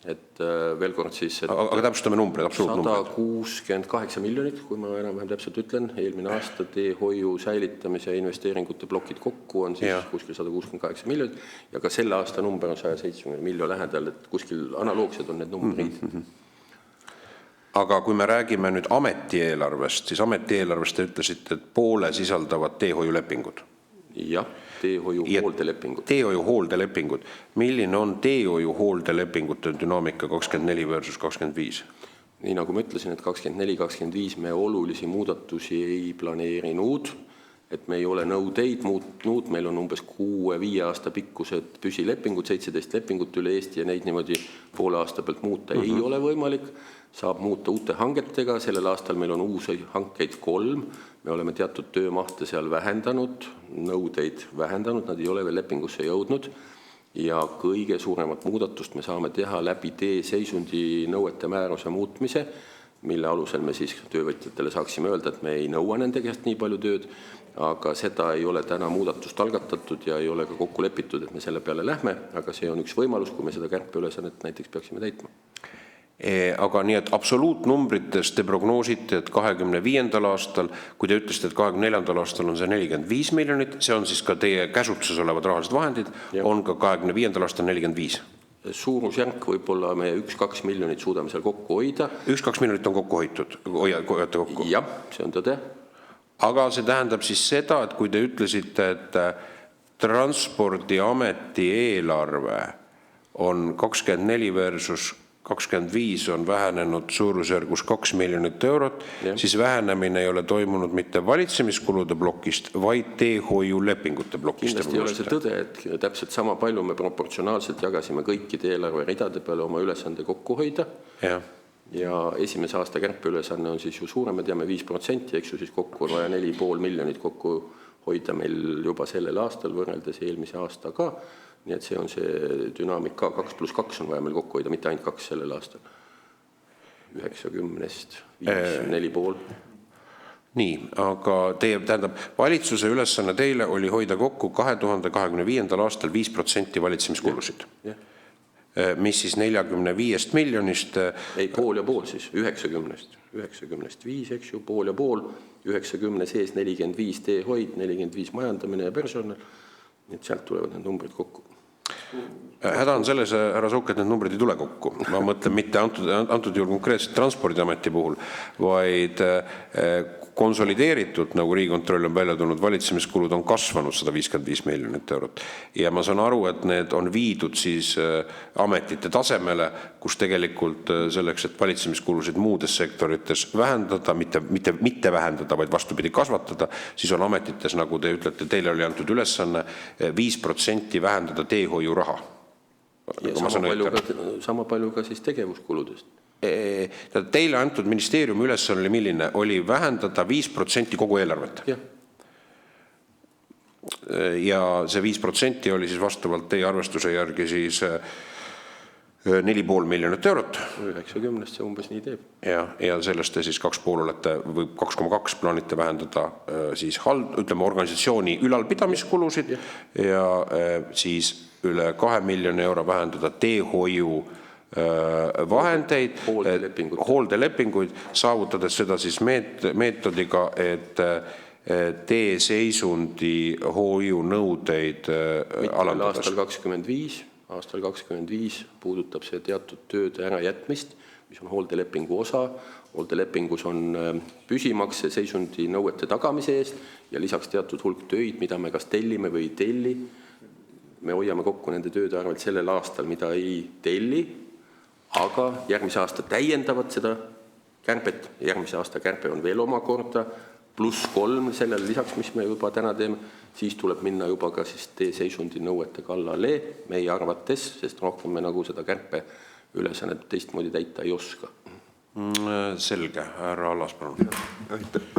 et veel kord siis... Aga täpsustame numbreid, absoluutnumbreid. 168 miljonit, kui ma enam-vähem täpselt ütlen, eelmine aasta teehoiu säilitamise ja investeeringute plokid kokku on siis kuskil 168 miljonit ja ka selle aasta number on 170 miljoni lähedal, et kuskil analoogsed on need numbrid. Aga kui me räägime nüüd ametieelarvest, siis ametieelarvest te ütlesite, et poole sisaldavad teehoiulepingud. Jah, teehoiu hooldelepingud. Teehoiu hooldelepingud. Milline on teehoiu hooldelepingute dünaamika 24 versus 25? Nii nagu ma ütlesin, et 24-25 me olulisi muudatusi ei planeerinud, et me ei ole nõudeid muutnud, meil on umbes 6-5 aasta pikkused püsilepingud, 17 lepingut üle Eesti ja neid niimoodi poole aasta pealt muuta ei ole võimalik. Saab muuta uute hangetega, sellel aastal meil on uusi hankeid 3, me oleme teatud töömahte seal vähendanud, nõudeid vähendanud, nad ei ole veel lepingusse jõudnud ja kõige suuremat muudatust me saame teha läbi teeseisundi nõuete määruse muutmise, mille alusel me siis töövõtjatele saaksime öelda, et me ei nõua nende käest nii palju tööd, aga seda ei ole täna muudatust algatatud ja ei ole ka kokku lepitud, et me selle peale lähme, aga see on üks võimalus, kui me seda kärpeülesannet näiteks peaksime täitma. Aga nii, et absoluutnumbrites te prognoosite, et 25. aastal, kui te ütlesite, et 24. aastal on see 45 miljonit, see on siis ka teie käsutuses olevad rahalised vahendid, on ka 25. aastal 45. Suurusjärk võib-olla me 1-2 miljonit suudame seal kokku hoida. 1-2 miljonit on kokku hoitud, hoiate kokku? Jah, see on tõde. Aga see tähendab siis seda, et kui te ütlesite, et Transpordiameti eelarve on 24 versus 25 on vähenenud suurusjärgus 2 miljonit eurot, siis vähenemine ei ole toimunud mitte valitsemiskulude plokist, vaid teehoiulepingute plokist. Kindlasti ei ole see tõde, et täpselt sama palju me proportsionaalselt jagasime kõikide eelarveridade peale oma ülesande kokku hoida. Ja esimese aasta kärpeülesanne on siis ju suurem, me teame 5%, eks ju siis kokku on vaja 4,5 miljonit kokku hoida meil juba sellel aastal võrreldes eelmise aasta ka. Nii et see on see dünaamika, 2+2 on vaja meil kokku hoida, mitte ainult 2 sellel aastal. 90-st 4,5. Nii, aga teie, tähendab, valitsuse ülesanne teile oli hoida kokku 2025. aastal 5% valitsemiskulusid. Mis siis 45 miljonist... Ei, pool ja pool siis, 90-st 5, eks ju, pool ja pool, 90 sees 45 teehoid, 45 majandamine ja personal. Nii et sealt tulevad need numbrid kokku. Häda on selles, härra Sauk, et need numbrid ei tule kokku. Ma mõtlen mitte antud juhul konkreetselt Transpordiameti puhul, vaid konsolideeritud, nagu Riigikontroll on välja tulnud, valitsemiskulud on kasvanud 155 miljonit eurot. Ja ma saan aru, et need on viidud siis ametite tasemele, kus tegelikult selleks, et valitsemiskulusid muudes sektorites vähendada, mitte vähendada, vaid vastupidi kasvatada, siis on ametites, nagu te ütlete, teile oli antud ülesanne 5% vähendada teehoiu raha. Ja sama palju ka siis tegevuskuludest. Teile antud ministeeriumi ülesanne oli milline? Oli vähendada 5% kogu eelarvet. Ja see 5% oli siis vastavalt teie arvestuse järgi siis 4,5 miljonit eurot. 90 see umbes nii teeb. Ja sellest te siis 2,5 olete või 2,2 plaanite vähendada siis organisatsiooni ülalpidamiskulusid ja siis üle 2 miljoni euro vähendada teehoiu vahendeid, hooldelepinguid, saavutades seda siis meetodiga, et teeseisundi hoiu nõudeid alandades. Aastal 25 puudutab see teatud tööde ärajätmist, mis on hooldelepingu osa. Hooldelepingus on püsimakse seisundi nõuete tagamise eest ja lisaks teatud hulk töid, mida me kas tellime või ei telli. Me hoiame kokku nende tööde arvelt sellel aastal, mida ei telli, aga järgmise aasta täiendavad seda kärpet. Järgmise aasta kärpe on veel omakorda +3 sellele lisaks, mis me juba täna teeme. Siis tuleb minna juba ka siis teeseisundi nõuete kallale meie arvates, sest rohkem me nagu seda kärpe ülesannet teistmoodi täita ei oska. Selge, härra Allas, palun.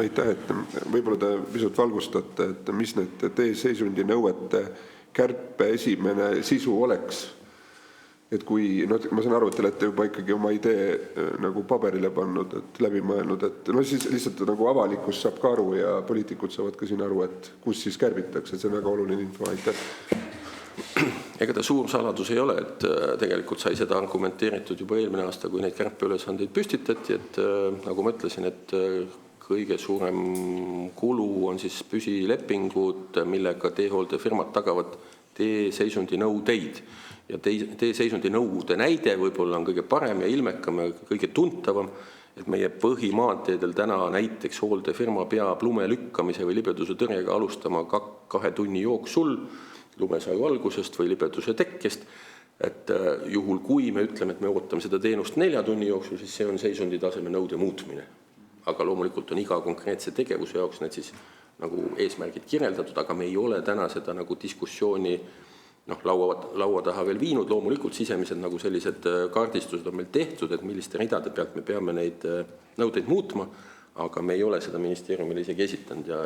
Aitäh, et võib-olla te pisut valgustate, et mis need teeseisundi nõuete kärpe esimene sisu oleks. Et kui, no ma saan aru, et te olete juba ikkagi oma idee nagu paberile pannud, et läbi mõelnud, et no siis lihtsalt nagu avalikkus saab ka aru ja poliitikud saavad ka siin aru, et kus siis kärbitakse, et see on väga oluline info, aitäh. Ega ta suur saladus ei ole, et tegelikult sai seda argumenteeritud juba eelmine aasta, kui neid kärpeülesandeid püstitati, et nagu ma ütlesin, et kõige suurem kulu on siis püsilepingud, millega teehooldefirmad tagavad teeseisundi nõudeid. Ja teeseisundi nõude näide võib-olla on kõige parem ja ilmekam ja kõige tuntavam, et meie põhimaanteedel täna näiteks hooldefirma peab lume lükkamise või libeduse tõrjega alustama 2 tunni jooksul lumesaju algusest või libeduse tekkest. Et juhul, kui me ütleme, et me ootame seda teenust 4 tunni jooksul, siis see on seisundi taseme nõude muutmine. Aga loomulikult on iga konkreetse tegevuse jaoks need siis nagu eesmärgid kirjeldatud, aga me ei ole täna seda nagu diskussiooni laua taha veel viinud. Loomulikult sisemised nagu sellised kaardistused on meil tehtud, et milliste ridade pealt me peame neid nõudeid muutma, aga me ei ole seda ministeeriumile isegi esitanud ja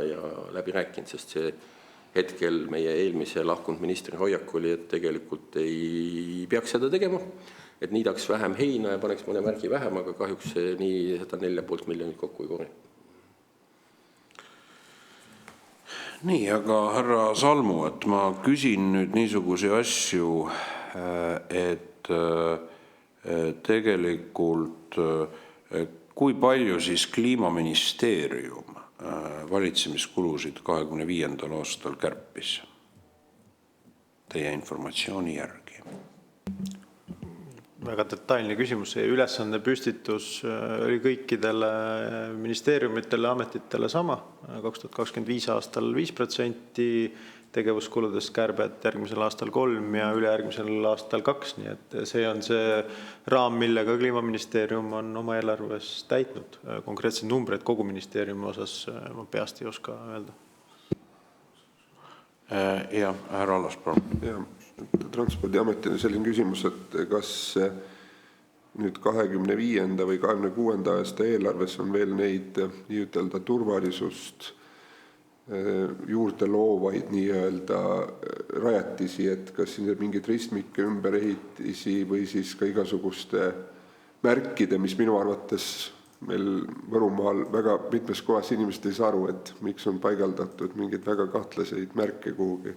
läbi rääkinud, sest see hetkel meie eelmise lahkunud ministri hoiak oli, et tegelikult ei peaks seda tegema, et niidaks vähem heina ja paneks mõne märgi vähem, aga kahjuks see nii 4,5 miljonit kokku ei korja. Nii, aga härra Salmu, et ma küsin nüüd niisuguse asju, et tegelikult kui palju siis Kliimaministeerium valitsemiskulusid 25. aastal kärpis teie informatsiooni järgi? Väga detailne küsimus. Ülesande püstitus oli kõikidele ministeeriumitele, ametitele sama. 2025 aastal 5% tegevuskuludest kärbet, järgmisel aastal 3% ja ülejärgmisel aastal 2%. Nii et see on see raam, millega Kliimaministeerium on oma eelarves täitnud. Konkreetsed numbrid kogu ministeeriumi osas ma peast ei oska öelda. Ja, härra Allas, palun. Transpordiametile selline küsimus, et kas nüüd 25. või 26. aasta eelarves on veel neid nii-ütelda turvalisust juurde loovaid nii-öelda rajatisi, et kas siin mingid ristmike ümberehitisi või siis ka igasuguste märkide, mis minu arvates meil Võrumaal väga mitmes kohas inimesed ei saa aru, et miks on paigaldatud mingeid väga kahtlaseid märke kuhugi,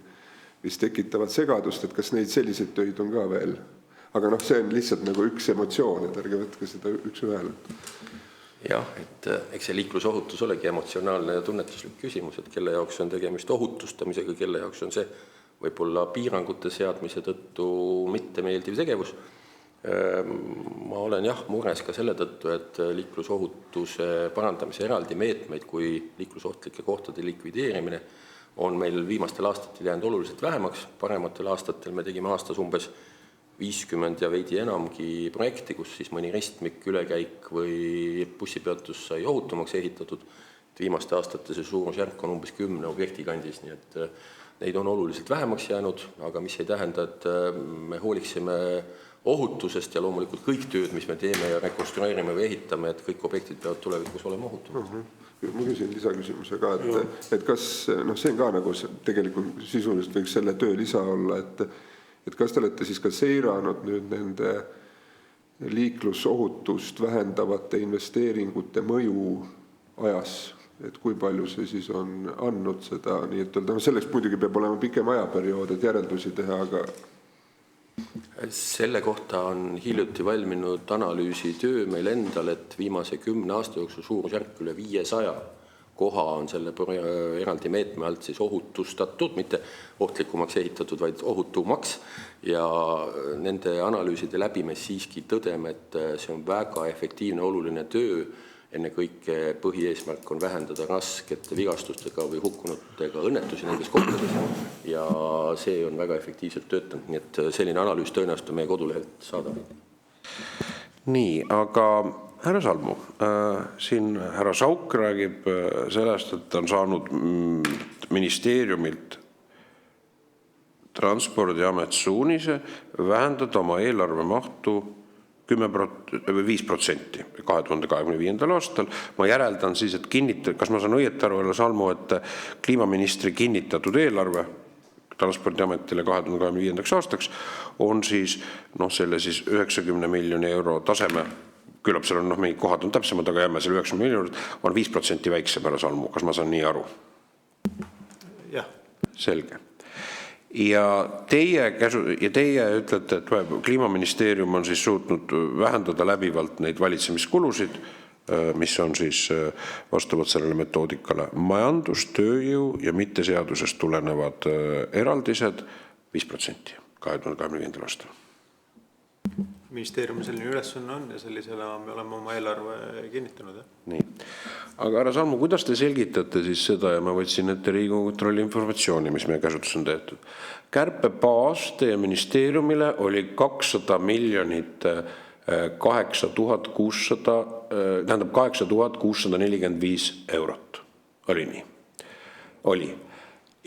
mis tekitavad segadust, et kas neid selliseid töid on ka veel. Aga see on lihtsalt nagu üks emotsioon, et ärge võtke seda üks ühele. Jah, et eks see liiklusohutus olegi emotsionaalne ja tunnetuslik küsimus, et kelle jaoks on tegemist ohutustamisega, kelle jaoks on see võib-olla piirangute seadmise tõttu mitte meeldiv tegevus. Ma olen mures ka selle tõttu, et liiklusohutuse parandamise eraldi meetmeid kui liiklusohtlike kohtade likvideerimine on meil viimastel aastatel jäänud oluliselt vähemaks. Parematel aastatel me tegime aastas umbes 50 ja veidi enamgi projekti, kus siis mõni ristmik, ülekäik või bussipeatus sai ohutumaks ehitatud. Viimaste aastate see suurusjärk on umbes 10 objekti kandis, nii et neid on oluliselt vähemaks jäänud, aga mis ei tähenda, et me hooliksime ohutusest ja loomulikult kõik tööd, mis me teeme ja rekonstrueerime või ehitame, et kõik objektid peavad tulevikus olema ohutumad. Ma küsin lisaküsimuse ka, et kas, see on ka nagu tegelikult sisuliselt võiks selle töö lisa olla, et kas te olete siis ka seiranud nüüd nende liiklusohutust vähendavate investeeringute mõju ajas, et kui palju see siis on andnud seda, nii et selleks muidugi peab olema pikem ajaperiood, et järeldusi teha, aga selle kohta on hiljuti valminud analüüsitöö meil endal, et viimase 10 aasta jooksul suurusjärk üle 500 koha on selle eraldi meetme alt siis ohutustatud, mitte ohtlikumaks ehitatud, vaid ohutumaks. Ja nende analüüside läbi me siiski tõdeme, et see on väga efektiivne, oluline töö. Enne kõike põhieesmärk on vähendada raskete vigastustega või hukkunutega õnnetusi nendes kohtades ja see on väga efektiivselt töötanud, nii et selline analüüs tõenäoliselt meie kodulehelt saadab. Nii, aga härra Salmu, siin härra Sauk räägib sellest, et on saanud ministeeriumilt Transpordiamet suunise vähendada oma eelarve mahtu 5% 2025. aastal. Ma järeldan siis, et kas ma saan õieti aru, härra Salmu, et kliimaministri kinnitatud eelarve Transpordiametile 2025. aastaks on siis, selle siis 90 miljoni euro taseme, küllap seal on, mingid kohad on täpsemad, aga jääme selle 90 miljonit, on 5% väiksem, härra Salmu, kas ma saan nii aru? Jah. Selge. Ja teie ütlete, et kliimaministeerium on siis suutnud vähendada läbivalt neid valitsemiskulusid, mis on siis vastavalt sellele metoodikale majandus, tööjõu ja mitteseadusest tulenevad eraldised 5% 2025. aastal. Ministeeriumi selline ülesanne on ja sellisele me oleme oma eelarve kinnitanud. Nii. Aga härra Salmu, kuidas te selgitate siis seda, ja ma võtsin ette Riigikogu Kontrolli informatsiooni, mis meie käsutus on tehtud. Kärpebaas teie ministeeriumile oli 200 miljonit 8645 eurot. Oli nii? Oli.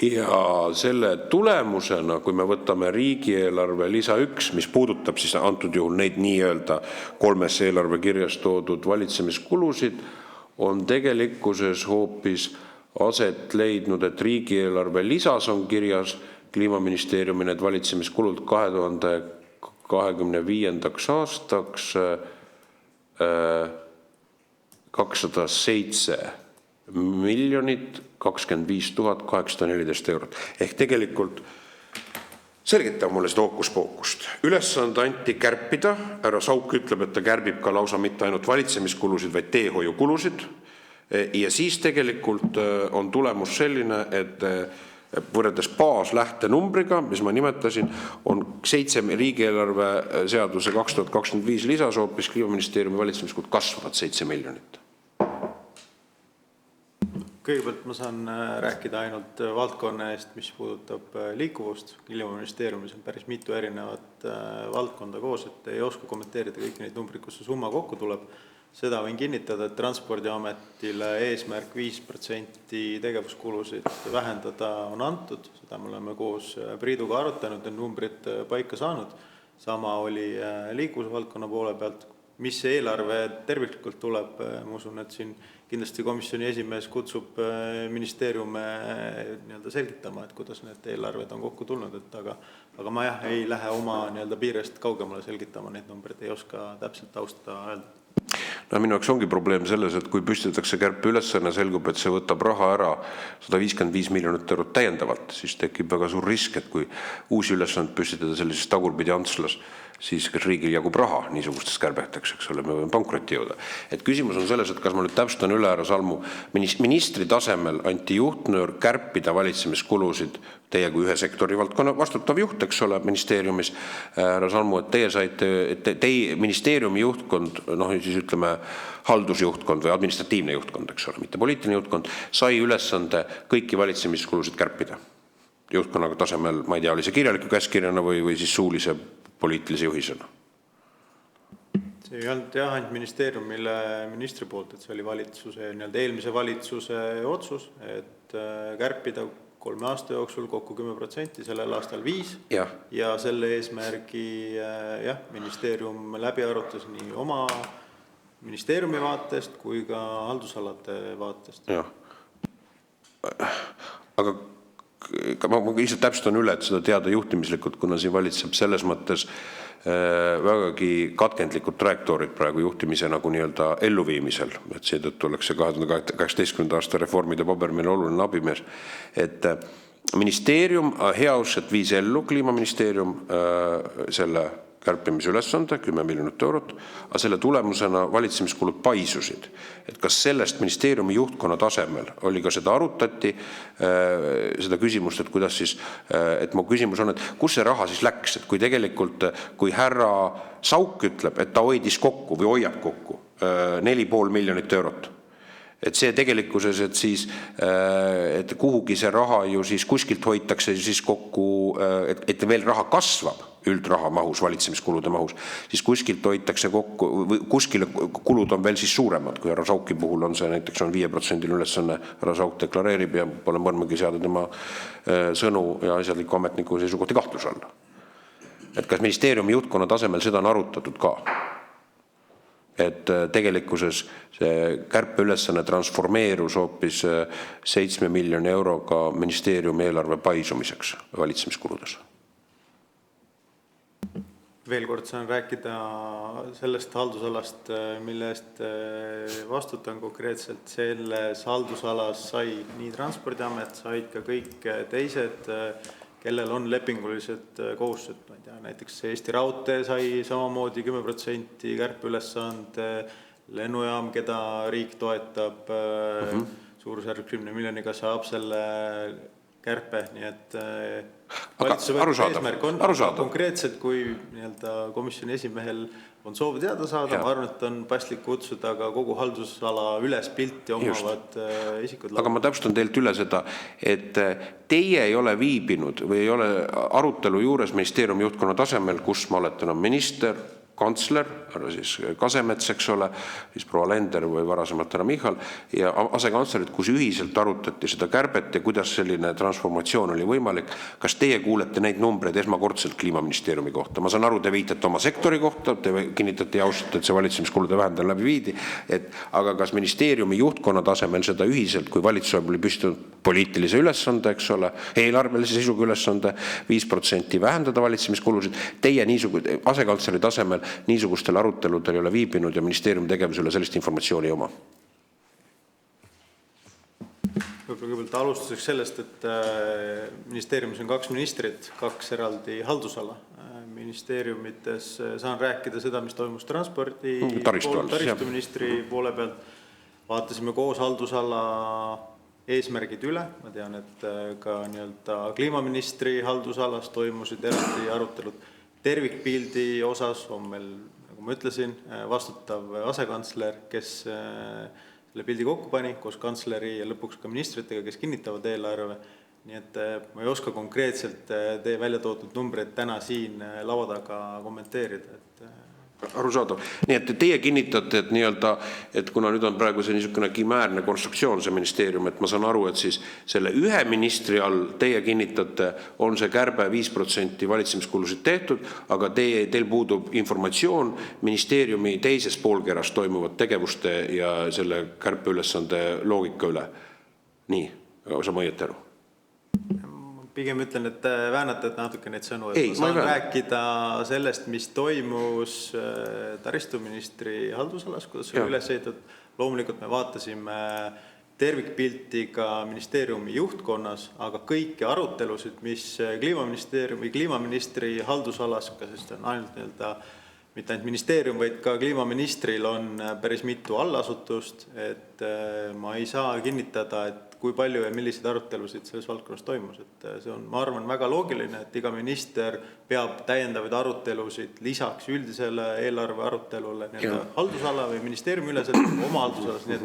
Ja selle tulemusena, kui me võtame riigieelarve lisa 1, mis puudutab siis antud juhul neid nii-öelda 3 eelarvekirjas toodud valitsemiskulusid, on tegelikkuses hoopis aset leidnud, et riigieelarve lisas on kirjas Kliimaministeeriumi need valitsemiskulud 2025. aastaks 207 miljonit 25 814 eurot. Ehk tegelikult selgitab mulle seda hookuspookust. Ülesande anti kärpida, härra Sauk ütleb, et ta kärbib ka lausa mitte ainult valitsemiskulusid, vaid teehoiukulusid. Ja siis tegelikult on tulemus selline, et võrreldes baaslähtenumbriga, mis ma nimetasin, on 7 riigieelarve seaduse 2025 lisas hoopis Kliimaministeeriumi valitsemiskulud kasvavad 7 miljonit. Kõigepealt ma saan rääkida ainult valdkonna eest, mis puudutab liikuvust. Kliimaministeeriumis on päris mitu erinevat valdkonda koos, et ei oska kommenteerida kõiki neid numbrid, kus see summa kokku tuleb. Seda võin kinnitada, et Transpordiametile eesmärk 5% tegevuskulusid vähendada on antud. Seda me oleme koos Priiduga arutanud ja numbrid paika saanud. Sama oli liikuvusvaldkonna poole pealt. Mis see eelarve terviklikult tuleb, ma usun, et siin kindlasti komisjoni esimees kutsub ministeeriume selgitama, et kuidas need eelarved on kokku tulnud, aga ma ei lähe oma piirest kaugemale selgitama, neid numbreid ei oska täpselt taustada öelda. Minu jaoks ongi probleem selles, et kui püstitatakse kärpe ülesanne, selgub, et see võtab raha ära 155 miljonit eurot täiendavalt, siis tekib väga suur risk, et kui uusi ülesand püstitada sellises tagurpidi antslas, siis kas riigil jagub raha niisugustes kärbeteks, eks ole, me võime pankrotti jõuda. Et küsimus on selles, et kas ma nüüd täpsustan üle, härra Salmu, ministri tasemel anti juhtnöör kärpida valitsemiskulusid, teie kui ühe sektori valdkonna vastutav juht, eks ole, ministeeriumis, härra Salmu, et teie saite, et teie ministeeriumi juhtkond, siis ütleme haldusjuhtkond või administratiivne juhtkond, eks ole, mitte poliitiline juhtkond, sai ülesande kõiki valitsemiskulusid kärpida. Juhtkonnaga tasemel, ma ei tea, oli see kirjaliku käskirjana või siis suulise poliitilise juhisena? See ei olnud ainult ministeeriumile ministri poolt, et see oli valitsuse, eelmise valitsuse otsus, et kärpida 3 aasta jooksul kokku 10%, sellel aastal 5%. Ja selle eesmärgi ministeerium läbi arutas nii oma ministeeriumi vaatest kui ka haldusalade vaatest. Aga ma lihtsalt täpsustan üle, et seda teada juhtimislikult, kuna siin valitseb selles mõttes vägagi katkendlikud trajektoorid praegu juhtimise nagu nii-öelda elluviimisel, et seetõttu oleks see 2018. aasta reformide paber meil oluline abimees, et ministeerium heauskselt viis ellu, Kliimaministeerium selle kärpimisülesande 10 miljonit eurot, aga selle tulemusena valitsemiskulud paisusid. Et kas sellest ministeeriumi juhtkonna tasemel oli ka seda arutati, seda küsimust, et kuidas siis, et mu küsimus on, et kus see raha siis läks, et kui tegelikult, kui härra Sauk ütleb, et ta hoidis kokku või hoiab kokku 4,5 miljonit eurot, et see tegelikkuses, et siis, et kuhugi see raha ju siis kuskilt hoitakse siis kokku, et veel raha kasvab üldraha mahus, valitsemiskulude mahus, siis kuskilt hoitakse kokku, või kuskile kulud on veel siis suuremad, kui härra Sauki puhul on see näiteks on 5% ülesanne, härra Sauk deklareerib ja pole mõrmagi seada tema sõnu ja asjadliku ametniku seisukohti kahtluse alla. Et kas ministeeriumi juhtkonna tasemel seda on arutatud ka? et tegelikkuses see kärpeülesanne transformeerus hoopis 7 miljoni euroga ministeeriumi eelarve paisumiseks valitsemiskuludes? Veel kord saan rääkida sellest haldusalast, mille eest vastutan konkreetselt. Selles haldusalas sai nii Transpordiamet, said ka kõik teised, kellel on lepingulised kohustused. Ma ei tea, näiteks Eesti Raudtee sai samamoodi 10% kärpeülesande, lennujaam, keda riik toetab, suurusjärgus 10 miljoniga saab selle kärpe, nii et valitsuse eesmärk on konkreetselt, kui komisjoni esimehel on soov teada saada, ma arvan, et on paslik kutsuda ka kogu haldusala üles pilti omavad isikud. Aga ma täpsustan teilt üle seda, et teie ei ole viibinud või ei ole arutelu juures ministeeriumi juhtkonna tasemel, kus ma oletan on minister, kantsler, siis Kasemets, eks ole, siis proua Lender või varasemalt härra Michal ja asekantslerid, kus ühiselt arutati seda kärbet ja kuidas selline transformatsioon oli võimalik. Kas teie kuulete neid numbreid esmakordselt Kliimaministeeriumi kohta? Ma saan aru, te viitate oma sektori kohta, te kinnitate ja austate, et see valitsemiskulude vähendamine läbi viidi, aga kas ministeeriumi juhtkonna tasemel seda ühiselt, kui valitsus oli püstitanud poliitilise ülesande, eks ole, eelarvelise sisuga ülesande 5% vähendada valitsemiskulusid, teie asekantsleri tasemel niisugustel aruteludel ei ole viibinud ja ministeeriumi tegevuse üle sellist informatsiooni ei oma? Kõigepealt alustuseks sellest, et ministeeriumis on 2 ministrit, 2 eraldi haldusala. Ministeeriumites saan rääkida seda, mis toimus taristuministri poole pealt. Vaatasime koos haldusala eesmärgid üle. Ma tean, et ka kliimaministri haldusalas toimusid eraldi arutelud. Tervikpildi osas on meil, nagu ma ütlesin, vastutav asekantsler, kes selle pildi kokku pani koos kantsleri ja lõpuks ka ministritega, kes kinnitavad eelarve. Nii et ma ei oska konkreetselt teie välja toodud numbreid täna siin laua taga kommenteerida. Arusaadav. Nii et teie kinnitate, et kuna nüüd on praegu see niisugune kimäärne konstruktsioon see ministeerium, et ma saan aru, et siis selle ühe ministri all teie kinnitate, on see kärbe 5% valitsemiskulusid tehtud, aga teil puudub informatsioon ministeeriumi teises poolkeras toimuvat tegevuste ja selle kärpeülesande loogika üle. Nii, sa ma õieti aru? Pigem ütlen, et väänate natuke neid sõnu, et ma saan rääkida sellest, mis toimus taristuministri haldusalas, kuidas see üles ehitatud. Loomulikult me vaatasime tervikpilti ka ministeeriumi juhtkonnas, aga kõiki arutelusid, mis kliimaministri haldusalas, sest on ainult mitte ainult ministeerium, vaid ka kliimaministril on päris mitu allasutust, et ma ei saa kinnitada, et kui palju ja millised arutelusid selles valdkonnas toimus. Et see on, ma arvan, väga loogiline, et iga minister peab täiendavaid arutelusid lisaks üldisele eelarve arutelule haldusala või ministeeriumi üleselt oma haldusalas. Nii et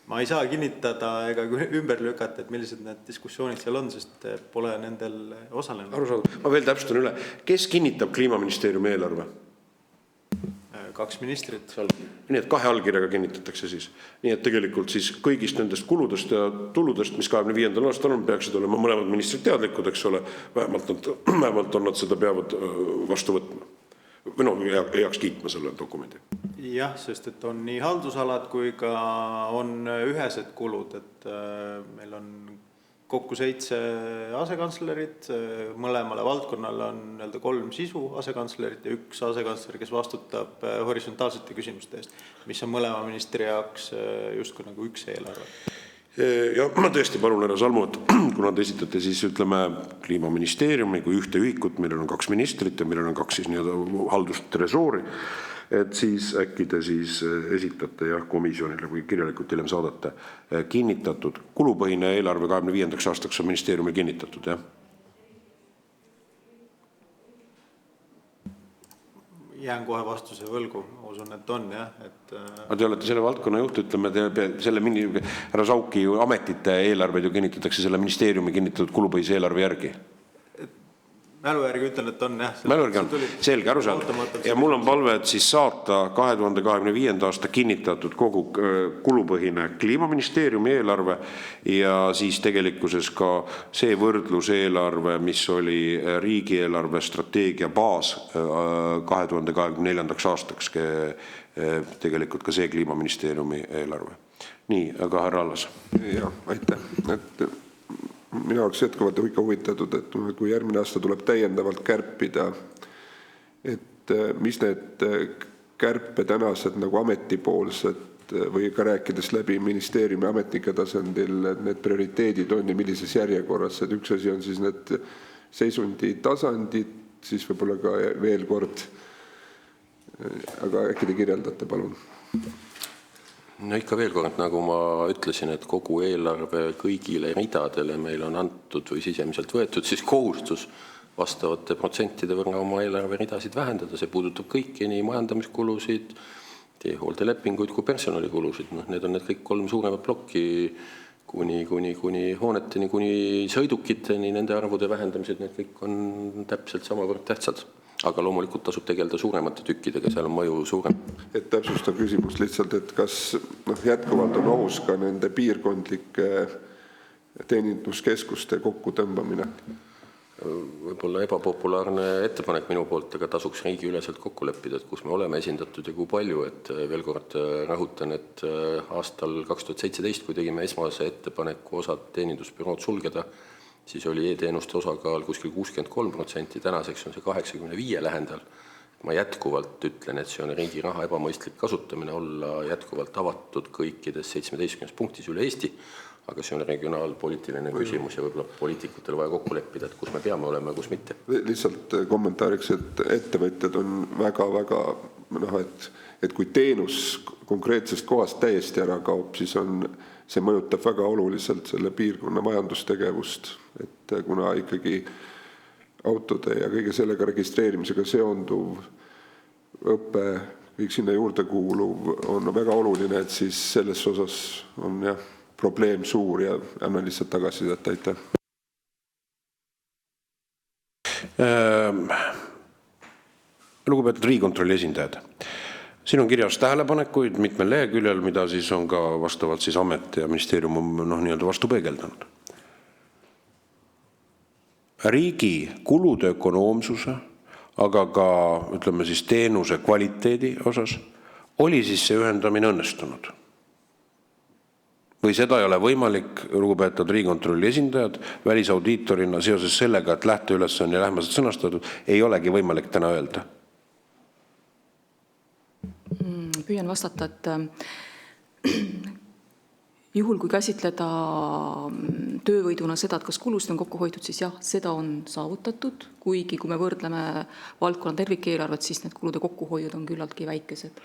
ma ei saa kinnitada ega ümber lükata, et millised need diskussioonid seal on, sest pole nendel osalenud. Arusaadav. Ma veel täpsustan üle. Kes kinnitab Kliimaministeeriumi eelarve? 2 ministrit. Nii et 2 allkirjaga kinnitatakse siis. Nii et tegelikult siis kõigist nendest kuludest ja tuludest, mis 25. aastal on, peaksid olema mõlemad ministrid teadlikud, eks ole, vähemalt on nad seda peavad vastu võtma. Või heaks kiitma selle dokumendi. Jah, sest et on nii haldusalad kui ka on ühesed kulud, et meil on kokku 7 asekantslerit, mõlemale valdkonnale on 3 sisu asekantslerit ja 1 asekantsler, kes vastutab horisontaalsete küsimuste eest, mis on mõlema ministri jaoks justkui nagu üks eelarve. Ja ma tõesti palun härra Salmu, et kuna te esitate siis Kliimaministeeriumi kui ühte ühikut, millel on 2 ministrit ja millel on 2 siis haldustresoori, et siis äkki te siis esitate komisjonile või kirjalikult hiljem saadate kinnitatud kulupõhine eelarve 25. aastaks on ministeeriumil kinnitatud, jah? Jään kohe vastuse võlgu, usun, et on, jah. Te olete selle valdkonna juht, ütleme, härra Sauki ametite eelarved ju kinnitatakse selle ministeeriumi kinnitatud kulupõhise eelarve järgi. mälu järgi ütlen, et on jah. Mälurgi on selge, aru saada. Ja mul on palve, et siis saata 2025. aasta kinnitatud kogu kulupõhine Kliimaministeeriumi eelarve ja siis tegelikkuses ka see võrdluseelarve, mis oli riigieelarve strateegia baas 2024. aastaks, tegelikult ka see Kliimaministeeriumi eelarve. Nii, aga härra Allas. Jah, aitäh. Mina oleks jätkuvalt ikka huvitatud, et kui järgmine aasta tuleb täiendavalt kärpida, et mis need kärpe tänased nagu ametipoolsed või ka rääkides läbi ministeeriumi ametnike tasandil, need prioriteedid on ja millises järjekorras, et üks asi on siis need seisundi tasandid, siis võib-olla ka veel kord, aga äkki te kirjeldate, palun? No ikka veel kord, nagu ma ütlesin, et kogu eelarve kõigile ridadele meil on antud või sisemiselt võetud siis kohustus vastavate protsentide võrra oma eelarve ridasid vähendada. See puudutab kõiki, nii majandamiskulusid, teehooldelepinguid kui personalikulusid. Need on need kõik 3 suuremat plokki kuni hooneteni, kuni sõidukiteni, nende arvude vähendamised, need kõik on täpselt samavõrd tähtsad. Aga loomulikult tasub tegeleda suuremate tükkidega, seal on mõju suurem. Et täpsustav küsimus lihtsalt, et kas jätkuvalt on ohus ka nende piirkondlike teeninduskeskuste kokkutõmbamine? Võib-olla ebapopulaarne ettepanek minu poolt, aga tasuks riigiüleselt kokku leppida, et kus me oleme esindatud ja kui palju. Et veel kord rõhutan, et aastal 2017, kui tegime esmase ettepaneku osad teenindusbürood sulgeda, siis oli e-teenuste osakaal kuskil 63%, tänaseks on see 85 lähendal. Ma jätkuvalt ütlen, et see on riigi raha ebamõistlik kasutamine, olla jätkuvalt avatud kõikides 17 punktis üle Eesti, aga see on regionaalpoliitiline küsimus ja võib-olla poliitikutel vaja kokku leppida, et kus me peame olema ja kus mitte. Lihtsalt kommentaariks, et ettevõtjad on väga, et kui teenus konkreetsest kohast täiesti ära kaob, siis see mõjutab väga oluliselt selle piirkonna majandustegevust, et kuna ikkagi autode ja kõige sellega registreerimisega seonduv õppe, kõik sinna juurde kuuluv on väga oluline, et siis selles osas on probleem suur ja annan lihtsalt tagasisidet, aitäh. Lugupeetud Riigikontrolli esindajad. Siin on kirjas tähelepanekuid mitmel leheküljel, mida siis on ka vastavalt siis amet ja ministeerium on vastu peegeldanud. Riigi kulude ökonoomsuse, aga ka ütleme siis teenuse kvaliteedi osas oli siis see ühendamine õnnestunud. Või seda ei ole võimalik, lugupeetud Riigikontrolli esindajad, välisaudiitorina seoses sellega, et lähteülesanne ja lähmaselt sõnastatud, ei olegi võimalik täna öelda. Püüan vastata, et juhul, kui käsitleda töövõiduna seda, et kas kulusid on kokku hoitud, siis jah, seda on saavutatud, kuigi kui me võrdleme valdkonna tervikeelarvet, siis need kulude kokkuhoiud on küllaltki väikesed.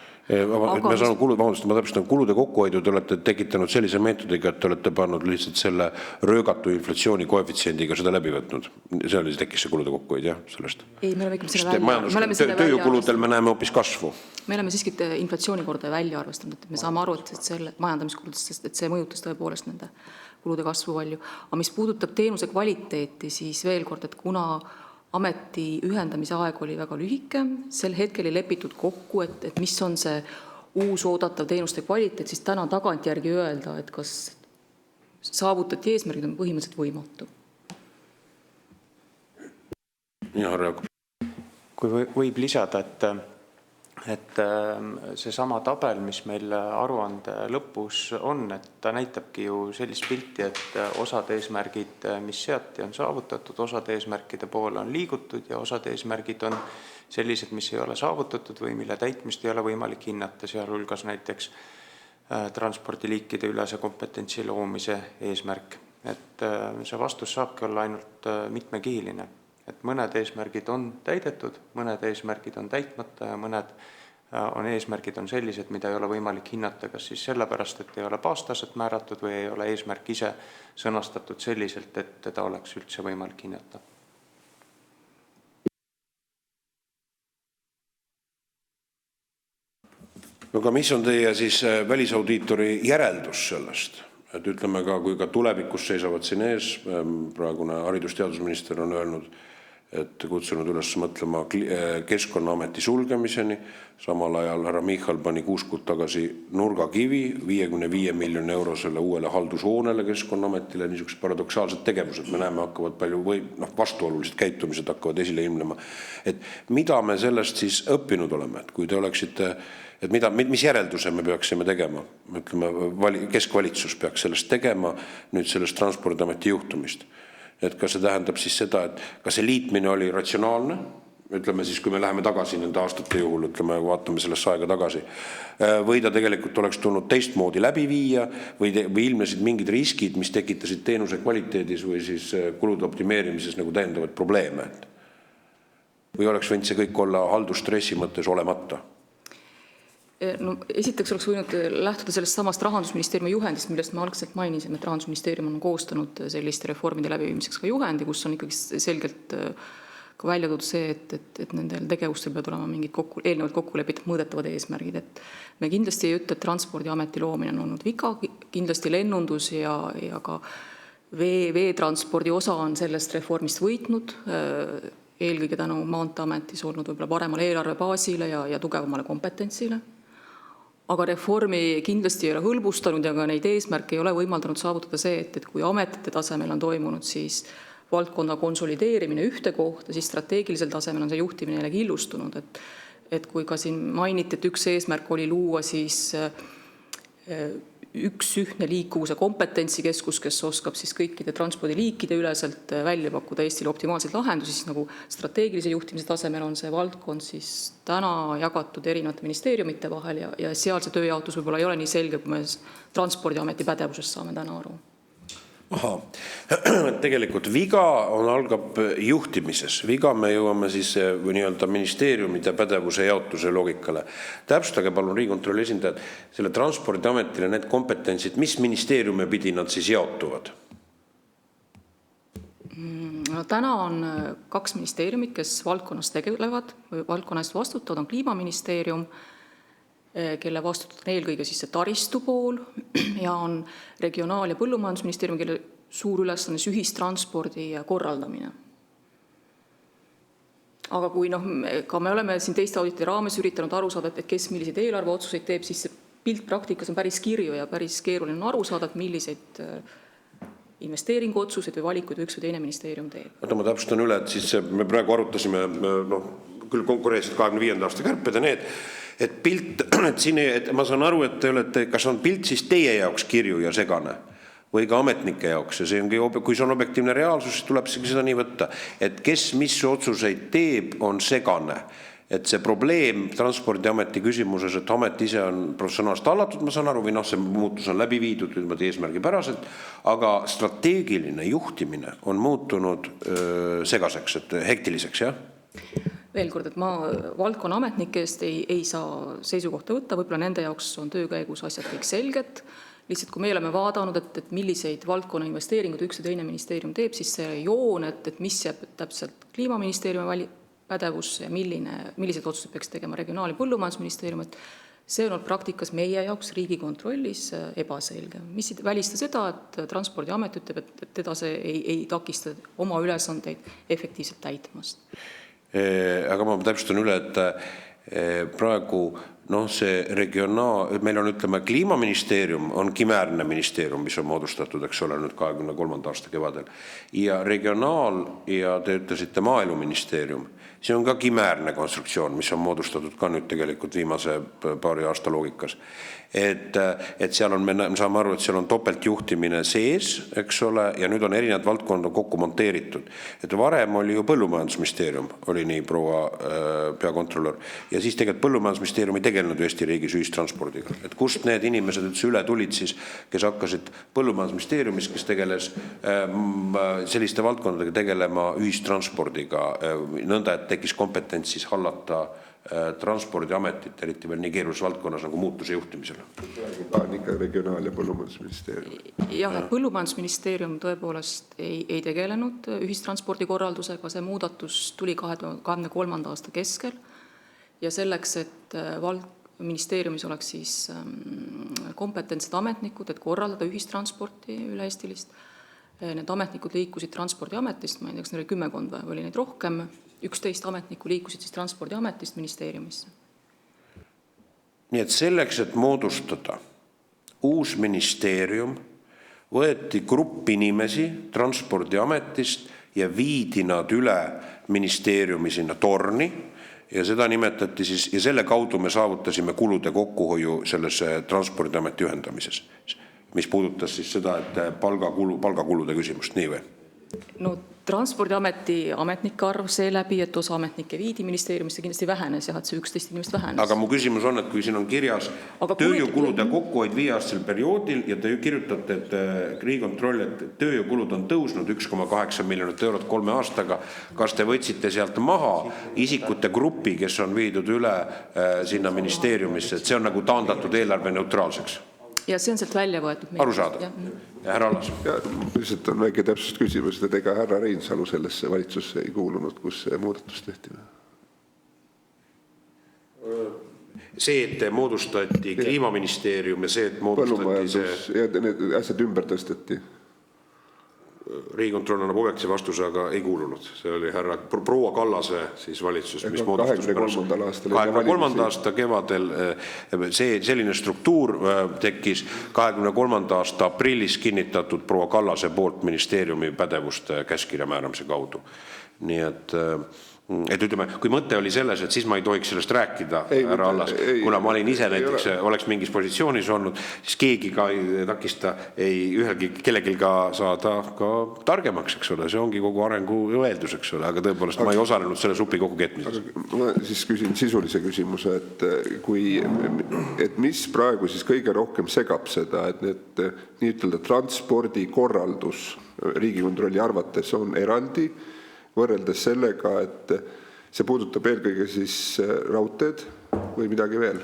Ma täpsustan, kulude kokkuhoidu te olete tekitanud sellise meetodiga, et te olete pannud lihtsalt selle röögatu inflatsiooni koefitsiendiga seda läbi võtnud. See oli tekkis see kulude kokkuhoid, jah, sellest? Ei, me oleme selle välja. Tööjõukuludel me näeme hoopis kasvu. Me oleme siiski inflatsioonikorda välja arvestanud, et me saame aru, et selle majandamiskuludest, et see mõjutas tõepoolest nende kulude kasvu palju. Aga mis puudutab teenuse kvaliteeti, siis veel kord, et kuna ameti ühendamise aeg oli väga lühike, sel hetkel ei lepitud kokku, et mis on see uus oodatav teenuste kvaliteet, siis täna tagantjärgi öelda, et kas saavutati eesmärgid on põhimõtteliselt võimatu. Ja, härra Jakob. Kui võib lisada, et see sama tabel, mis meil aruande lõpus on, et ta näitabki ju sellist pilti, et osad eesmärgid, mis seati, on saavutatud, osad eesmärkide poole on liigutud ja osad eesmärgid on sellised, mis ei ole saavutatud või mille täitmist ei ole võimalik hinnata, sealhulgas näiteks transpordiliikide ülese kompetentsi loomise eesmärk. Et see vastus saabki olla ainult mitmekihiline. Et mõned eesmärgid on täidetud, mõned eesmärgid on täitmata ja mõned eesmärgid on sellised, mida ei ole võimalik hinnata, kas siis sellepärast, et ei ole baastaset määratud või ei ole eesmärk ise sõnastatud selliselt, et teda oleks üldse võimalik hinnata. Aga mis on teie siis välisaudiitori järeldus sellest? Et ütleme ka, kui ka tulevikus seisavad siin ees, praegune haridusteadusminister on öelnud, et kutsunud üles mõtlema Keskkonnaameti sulgemiseni, samal ajal härra Michal pani 6 kuud tagasi nurgakivi 55 miljoni eurosele uuele haldushoonele Keskkonnaametile, niisugused paradoksaalsed tegevused, me näeme, hakkavad palju vastuolulised käitumised hakkavad esile ilmnema. Et mida me sellest siis õppinud oleme, et kui te oleksite, et mis järelduse me peaksime tegema, ütleme, keskvalitsus peaks sellest tegema nüüd sellest Transpordiameti juhtumist. Et kas see tähendab siis seda, et kas see liitmine oli ratsionaalne, ütleme siis, kui me läheme tagasi nende aastate juhul, ütleme, vaatame sellesse aega tagasi, või ta tegelikult oleks tulnud teistmoodi läbi viia või ilmnesid mingid riskid, mis tekitasid teenuse kvaliteedis või siis kulude optimeerimises nagu täiendavaid probleeme. Või oleks võinud see kõik olla haldusstressi mõttes olemata? No, esiteks oleks võinud lähtuda sellest samast Rahandusministeeriumi juhendist, millest me algselt mainisime, et Rahandusministeerium on koostanud selliste reformide läbiviimiseks ka juhendi, kus on ikkagi selgelt ka välja toodud see, et nendel tegevustel peavad olema mingid eelnevalt kokkulepitud mõõdetavad eesmärgid. Et me kindlasti ei ütle, et Transpordiameti loomine on olnud viga, kindlasti lennundus ja ka veetranspordi osa on sellest reformist võitnud, eelkõige tänu Maanteeametis olnud võib-olla paremale eelarvebaasile ja tugevamale kompetentsile. Aga reformi kindlasti ei ole hõlbustanud ja ka neid eesmärke ei ole võimaldanud saavutada see, et kui ametite tasemel on toimunud siis valdkonna konsolideerimine ühte kohta, siis strateegilisel tasemel on see juhtimine jällegi illustunud. Et kui ka siin mainiti, et üks eesmärk oli luua siis üks ühtne liikuvuse kompetentsikeskus, kes oskab siis kõikide transpordiliikide üleselt välja pakkuda Eestile optimaalseid lahendusi, siis nagu strateegilise juhtimise tasemel on see valdkond siis täna jagatud erinevate ministeeriumite vahel ja seal see tööjaotus võib-olla ei ole nii selge, kui me Transpordiameti pädevusest saame täna aru. Aha, tegelikult viga algab juhtimises. Viga me jõuame siis nii-öelda ministeeriumide pädevuse jaotuse loogikale. Täpsustage palun Riigikontrolli esindajad selle Transpordiametile need kompetentsid, mis ministeeriume pidi nad siis jaotuvad? No, täna on 2 ministeeriumid, kes valdkonnas tegelevad või valdkonna eest vastutavad, on Kliimaministeerium, kelle vastutud on eelkõige siis see taristu pool ja on Regionaal- ja Põllumajandusministeerium, kelle suur ülesanne on ühistranspordi korraldamine. Aga kui ka me oleme siin teiste auditi raames üritanud aru saada, et kes milliseid eelarveotsuseid teeb, siis see pilt praktikas on päris kirju ja päris keeruline on aru saada, et milliseid investeeringuotsuseid või valikuid üks või teine ministeerium teeb. Ma täpsustan üle, et siis me praegu arutasime küll konkureerisid 25. aasta kärped ja need, et pilt, et ma saan aru, et te olete, kas on pilt siis teie jaoks kirju ja segane või ka ametnike jaoks ja see ongi, kui see on objektiivne reaalsus, siis tuleb seda nii võtta, et kes mis otsuseid teeb, on segane. Et see probleem Transpordiameti küsimuses, et amet ise on professionaalselt hallatud, ma saan aru, või see muutus on läbi viidud eesmärgipäraselt, aga strateegiline juhtimine on muutunud segaseks, et hektiliseks, jah? Veel kord, et ma valdkonna ametnikest ei saa seisukohta võtta, võib-olla nende jaoks on töö käigus asjad kõik selged. Lihtsalt kui me oleme vaadanud, et milliseid valdkonna investeeringud üks ja teine ministeerium teeb, siis see joon, et mis jääb täpselt Kliimaministeeriumi pädevusse ja millised otsused peaks tegema Regionaal- ja Põllumajandusministeerium, et see on olnud praktikas meie jaoks Riigikontrollis ebaselge. Mis välista seda, et Transpordiamet ütleb, et teda see ei takista oma ülesandeid efektiivselt täitmast. Aga ma täpsustan üle, et praegu see meil on, ütleme, Kliimaministeerium on kimäärne ministeerium, mis on moodustatud, eks ole, nüüd 23. aasta kevadel. Ja regionaal ja te ütlesite Maaeluministeerium, see on ka kimäärne konstruktsioon, mis on moodustatud ka nüüd tegelikult viimase paari aasta loogikas. Et seal on, me saame aru, et seal on topeltjuhtimine sees, eks ole, ja nüüd on erinevad valdkond on kokku monteeritud. Et varem oli ju Põllumajandusministeerium, oli nii proua peakontrolör, ja siis tegelikult Põllumajandusministeerium ei tegelenud Eesti riigis ühistranspordiga. Et kust need inimesed üldse üle tulid siis, kes hakkasid Põllumajandusministeeriumis, kes tegeles selliste valdkondadega tegelema ühistranspordiga, nõnda, et tekkis kompetents siis hallata Transpordiametit, eriti veel nii keerulises valdkonnas nagu muutuse juhtimisel. On ikka Regionaal- ja Põllumajandusministeerium. Jah, Põllumajandusministeerium tõepoolest ei tegelenud ühistranspordi korraldusega, see muudatus tuli 2023. aasta keskel ja selleks, et ministeeriumis oleks siis kompetentsed ametnikud, et korraldada ühistransporti üle-eestilist, need ametnikud liikusid Transpordiametist, ma ei tea, kas neil oli 10 või oli neid rohkem, 11 ametnikku liikusid siis Transpordiametist ministeeriumisse. Nii et selleks, et moodustada uus ministeerium, võeti grupp inimesi Transpordiametist ja viidi nad üle ministeeriumi sinna torni ja seda nimetati siis, ja selle kaudu me saavutasime kulude kokkuhoiu selles Transpordiameti ühendamises, mis puudutas siis seda, et palgakulude küsimust, nii või? No Transpordiameti ametnike arv seeläbi, et osa ametnikke viidi ministeeriumisse, kindlasti vähenes, jah, et see 11 inimest vähenes. Aga mu küsimus on, et kui siin on kirjas tööjõukulude kokkuhoid 5-aastasel perioodil ja te kirjutate, et Riigikontroll, et tööjõukulud on tõusnud 1,8 miljonit eurot 3 aastaga, kas te võtsite sealt maha isikute grupi, kes on viidud üle sinna ministeeriumisse, et see on nagu taandatud eelarve neutraalseks? Ja see on sealt välja võetud. Arusaada. Ja härra Allas. Ja lihtsalt on väike täpsust küsimus, et ega härra Reinsalu sellesse valitsusse ei kuulunud, kus see muudatus tehti. See, et moodustati Kliimaministeerium ja see, et moodustati see... Ja need asjad ümber tõsteti. Riigikontroll annab objektiivse vastuse, aga ei kuulunud. See oli härra proua Kallase siis valitsus, mis moodustus 23. aasta kevadel. Selline struktuur tekkis 23. aasta aprillis kinnitatud proua Kallase poolt ministeeriumi pädevuste käskirja määramise kaudu. Nii et ütleme, kui mõte oli selles, et siis ma ei tohiks sellest rääkida, härra Allas, kuna ma olin ise näiteks, oleks mingis positsioonis olnud, siis keegi ka ei takista, ei ühelgi kellelgi ka saada ka targemaks, eks ole, see ongi kogu arengu öeldus, eks ole, aga tõepoolest ma ei osalenud selle supi kokku ketmises. Ma siis küsin sisulise küsimuse, et mis praegu siis kõige rohkem segab seda, et need nii ütelda transpordikorraldus Riigikontrolli arvates on eraldi, võrreldes sellega, et see puudutab eelkõige siis raudteed või midagi veel?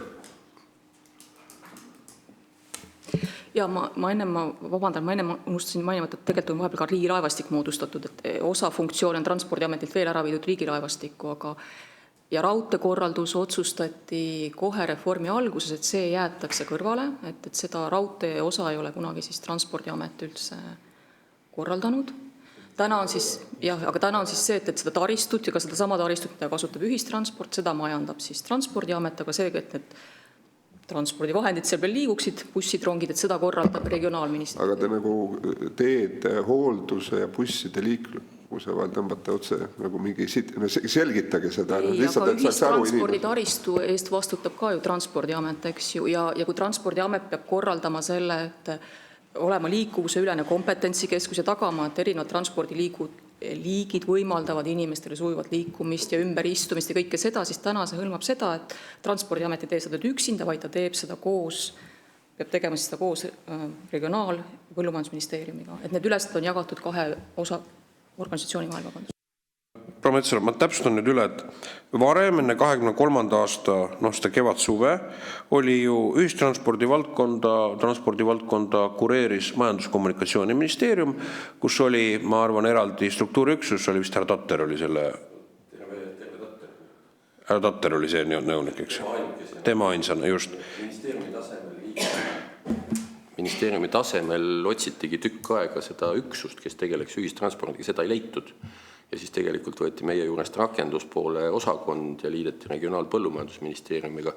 Ja ma unustasin mainimata, et tegelikult on vahepeal ka riigilaevastik moodustatud, et osa funktsioone on Transpordiametilt veel ära viidud riigilaevastikku, aga ja raudteekorraldus otsustati kohe reformi alguses, et see jäetakse kõrvale, et seda raudtee osa ei ole kunagi siis Transpordiamet üldse korraldanud. Täna on siis see, et seda taristut ja ka seda sama taristut, mida kasutab ühistransport, seda majandab siis Transpordiamet, aga see, et need transpordivahendid seal veel liiguksid, bussid, rongid, et seda korraldab regionaalminister. Aga te nagu teed hoolduse ja busside liikluse vahel tõmbate otse nagu mingi selgitage seda. Ei, aga ühistranspordi taristu eest vastutab ka ju Transpordiamet, eks ju, ja kui Transpordiamet peab korraldama selle, et olema liikuvuse ülene kompetentsikeskus ja tagama, et erinevad transpordiliigid võimaldavad inimestele sujuvat liikumist ja ümberistumist ja kõike seda, siis täna see hõlmab seda, et Transpordiamet ei tee seda üksinda, vaid ta teeb seda koos, peab tegema seda koos regionaal- ja põllumajandusministeeriumiga. Et need ülesed on jagatud 2 osa organisatsiooni vahel. Prometsalu, ma täpsustan nüüd üle, et varem enne 23. aasta, seda kevad-suve, oli ju ühistranspordi valdkonda kureeris Majandus-Kommunikatsiooniministeerium, kus oli, ma arvan, eraldi struktuuriüksus, oli vist härra Tatter oli selle... Härra Tatter oli see nõunik, eks? Tema ainsana, just. Ministeeriumi tasemel otsitigi tükk aega seda üksust, kes tegeleks ühistranspordiga, seda ei leitud. Ja siis tegelikult võeti meie juurest rakenduspoole osakond ja liideti regionaalpõllumajandusministeeriumiga.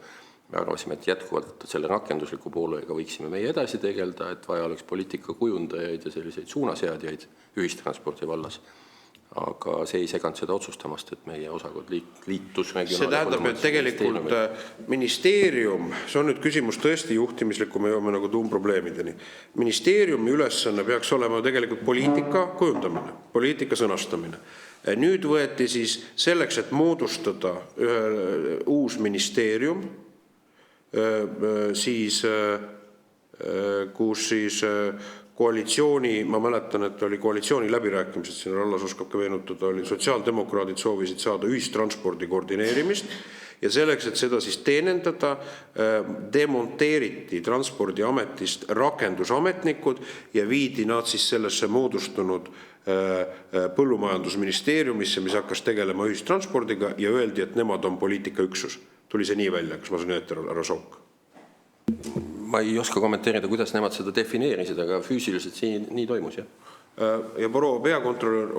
Me arvasime, et jätkuvalt selle rakendusliku poolega võiksime meie edasi tegelda, et vaja oleks poliitika kujundajaid ja selliseid suunaseadjaid ühistranspordi vallas. Aga see ei seganud seda otsustamast, et meie osakond liitus see tähendab, et tegelikult ministeerium, see on nüüd küsimus tõesti juhtimislikku, me jõuame nagu tuumprobleemideni. Ministeeriumi ülesanne peaks olema tegelikult poliitika kujundamine, poliitika sõnastamine. Nüüd võeti siis selleks, et moodustada uus ministeerium, siis, kus siis koalitsiooni, ma mäletan, et oli koalitsiooni läbirääkimised, siin Allas oskab ka meenutada, oli sotsiaaldemokraadid soovisid saada ühistranspordi koordineerimist ja selleks, et seda siis teenendada, demonteeriti Transpordiametist rakendusametnikud ja viidi nad siis sellesse moodustunud põllumajandusministeeriumisse, mis hakkas tegelema ühistranspordiga ja öeldi, et nemad on poliitikaüksus. Tuli see nii välja, kas ma sain ette, härra Sook? Ma ei oska kommenteerida, kuidas nemad seda defineerisid, aga füüsiliselt nii toimus, jah. ja proua peakontrolör,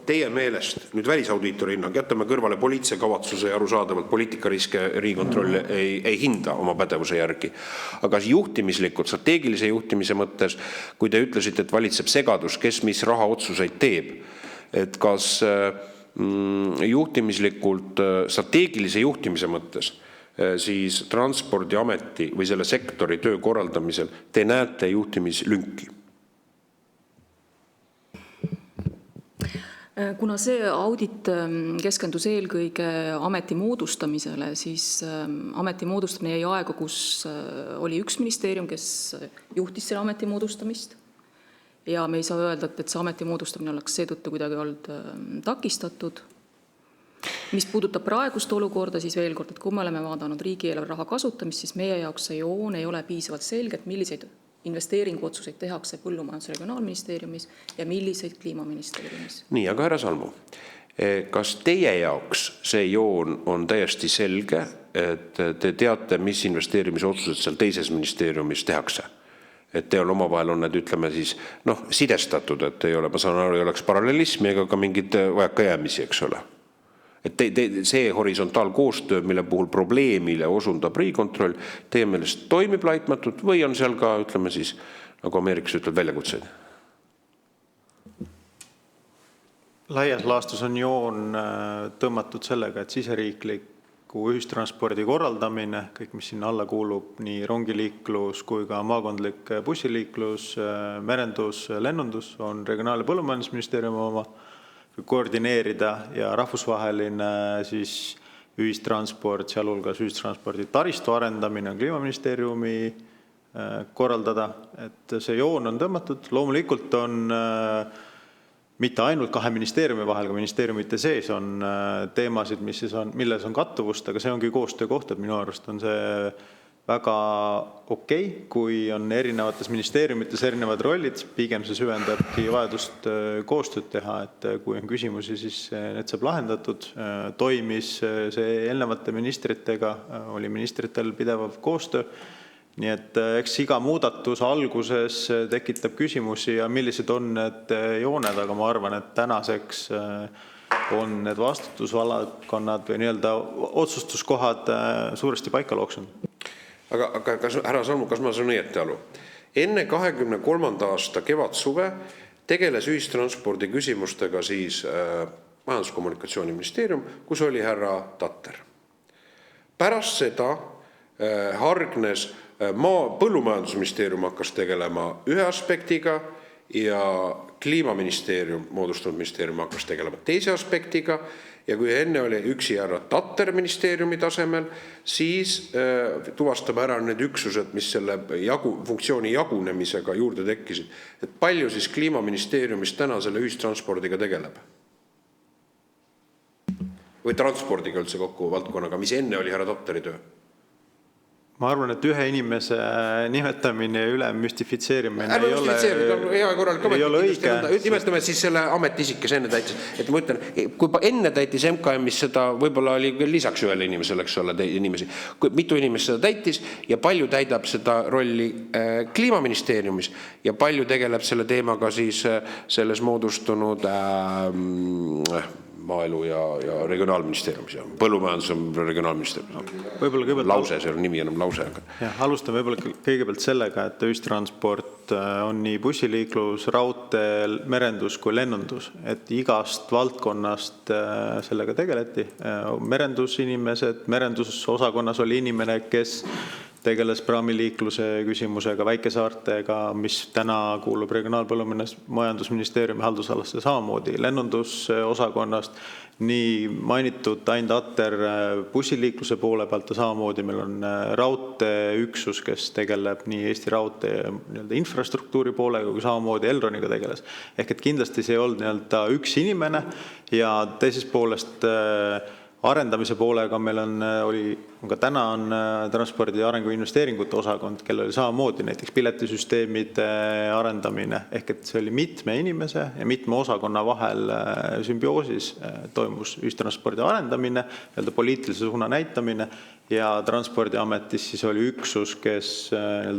teie meelest nüüd välisaudiitori hinnang, jätame kõrvale poliitilise kavatsuse ja arusaadavalt poliitikariske Riigikontroll ei hinda oma pädevuse järgi. Aga juhtimislikult, strateegilise juhtimise mõttes, kui te ütlesite, et valitseb segadus, kes mis rahaotsuseid teeb, et kas juhtimislikult, strateegilise juhtimise mõttes, siis Transpordiameti või selle sektori töö korraldamisel te näete juhtimislünki? Kuna see audit keskendus eelkõige ameti moodustamisele, siis ameti moodustamine jäi aega, kus oli üks ministeerium, kes juhtis selle ameti moodustamist. Ja me ei saa öelda, et see ameti moodustamine oleks seetõttu kuidagi olnud takistatud. Mis puudutab praegust olukorda, siis veel kord, et kui me oleme vaadanud riigieelarve raha kasutamist, siis meie jaoks see joon ei ole piisavalt selge, et milliseid investeeringuotsuseid tehakse Põllumajandus- ja Regionaalministeeriumis ja milliseid Kliimaministeeriumis. Nii, aga härra Salmu, kas teie jaoks see joon on täiesti selge, et te teate, mis investeerimisotsused seal teises ministeeriumis tehakse? Et te on omavahel need, ütleme siis, sidestatud, et ei ole, ma saan aru, ei oleks paralleelismi ega ka mingid vajakajäämisi, eks ole? Et see horisontaalkoostöö, mille puhul probleemile osundab Riigikontroll, teie meelest toimib laitmatult või on seal ka, ütleme siis, nagu Ameerikas ütleb, väljakutseid? Laias laastus on joon tõmmatud sellega, et siseriikliku ühistranspordi korraldamine, kõik mis sinna alla kuulub, nii rongiliiklus kui ka maakondlik bussiliiklus, merendus, lennundus on Regionaal- ja Põllumajandusministeeriumi oma, koordineerida ja rahvusvaheline siis ühistransport, sealhulgas ühistranspordi taristu arendamine on Kliimaministeeriumi korraldada, et see joon on tõmmatud. Loomulikult on mitte ainult kahe ministeeriumi vahel, ka ministeeriumite sees on teemasid, milles on kattuvust, aga see ongi koostöö koht, et minu arust on see väga okei, kui on erinevates ministeeriumites erinevad rollid, pigem see süvendabki vajadust koostööd teha, et kui on küsimusi, siis need saab lahendatud. Toimis see eelnevate ministritega, oli ministritel pidev koostöö, nii et eks iga muudatus alguses tekitab küsimusi ja millised on need jooned, aga ma arvan, et tänaseks on need vastutusvaldkonnad või nii-öelda otsustuskohad suuresti paika looksunud. Aga kas, härra Salmu, kas ma saan õieti aru? Enne 23. aasta kevadsuve tegeles ühistranspordi küsimustega siis Majandus- ja Kommunikatsiooniministeerium, kus oli härra Tatter. Pärast seda hargnes Põllumajandusministeerium hakkas tegelema ühe aspektiga ja Kliimaministeerium, moodustunud ministeerium, hakkas tegelema teise aspektiga. Ja kui enne oli üksi härra Tatter ministeeriumi tasemel, siis tuvastame ära need üksused, mis selle funktsiooni jagunemisega juurde tekkisid. Et palju siis Kliimaministeeriumis täna selle ühistranspordiga tegeleb? Või transpordiga üldse kokku valdkonnaga, mis enne oli härra Tatteri töö? Ma arvan, et ühe inimese nimetamine ja üle müstifitseerimine ei ole õige. Nimetame siis selle ametiisik, kes enne täitis. Et ma ütlen, kui enne täitis MKM-is seda, võib-olla oli lisaks ühele inimesele, eks ole, inimesi. Mitu inimest seda täitis ja palju täidab seda rolli Kliimaministeeriumis ja palju tegeleb selle teemaga siis selles moodustunud maaelu ja regionaalministeeriumis ja põllumajandus on regionaalministeerium. Lause, see on nimi enam lause. Alustame võib-olla kõigepealt sellega, et ühistransport on nii bussiliiklus, raudteel, merendus kui lennundus. Et igast valdkonnast sellega tegeleti. Merendusinimesed, merendusosakonnas oli inimene, kes tegeles praamiliikluse küsimusega, väikesaartega, mis täna kuulub Regionaal-Põllumajandusministeeriumi haldusalasse samamoodi. Lennundusosakonnast nii mainitud Ain Tatter bussiliikluse poole pealt ja samamoodi meil on raudteeüksus, kes tegeleb nii Eesti raudtee infrastruktuuri poolega, kui samamoodi Elroniga tegeles. Ehk et kindlasti see ei olnud üks inimene ja teisest poolest arendamise poolega meil on ka täna on transpordi arengu investeeringute osakond, kellel oli samamoodi näiteks piletisüsteemide arendamine, ehk et see oli mitme inimese ja mitme osakonna vahel sümbioosis toimus ühistranspordi arendamine, poliitilise suuna näitamine ja Transpordiametis siis oli üksus, kes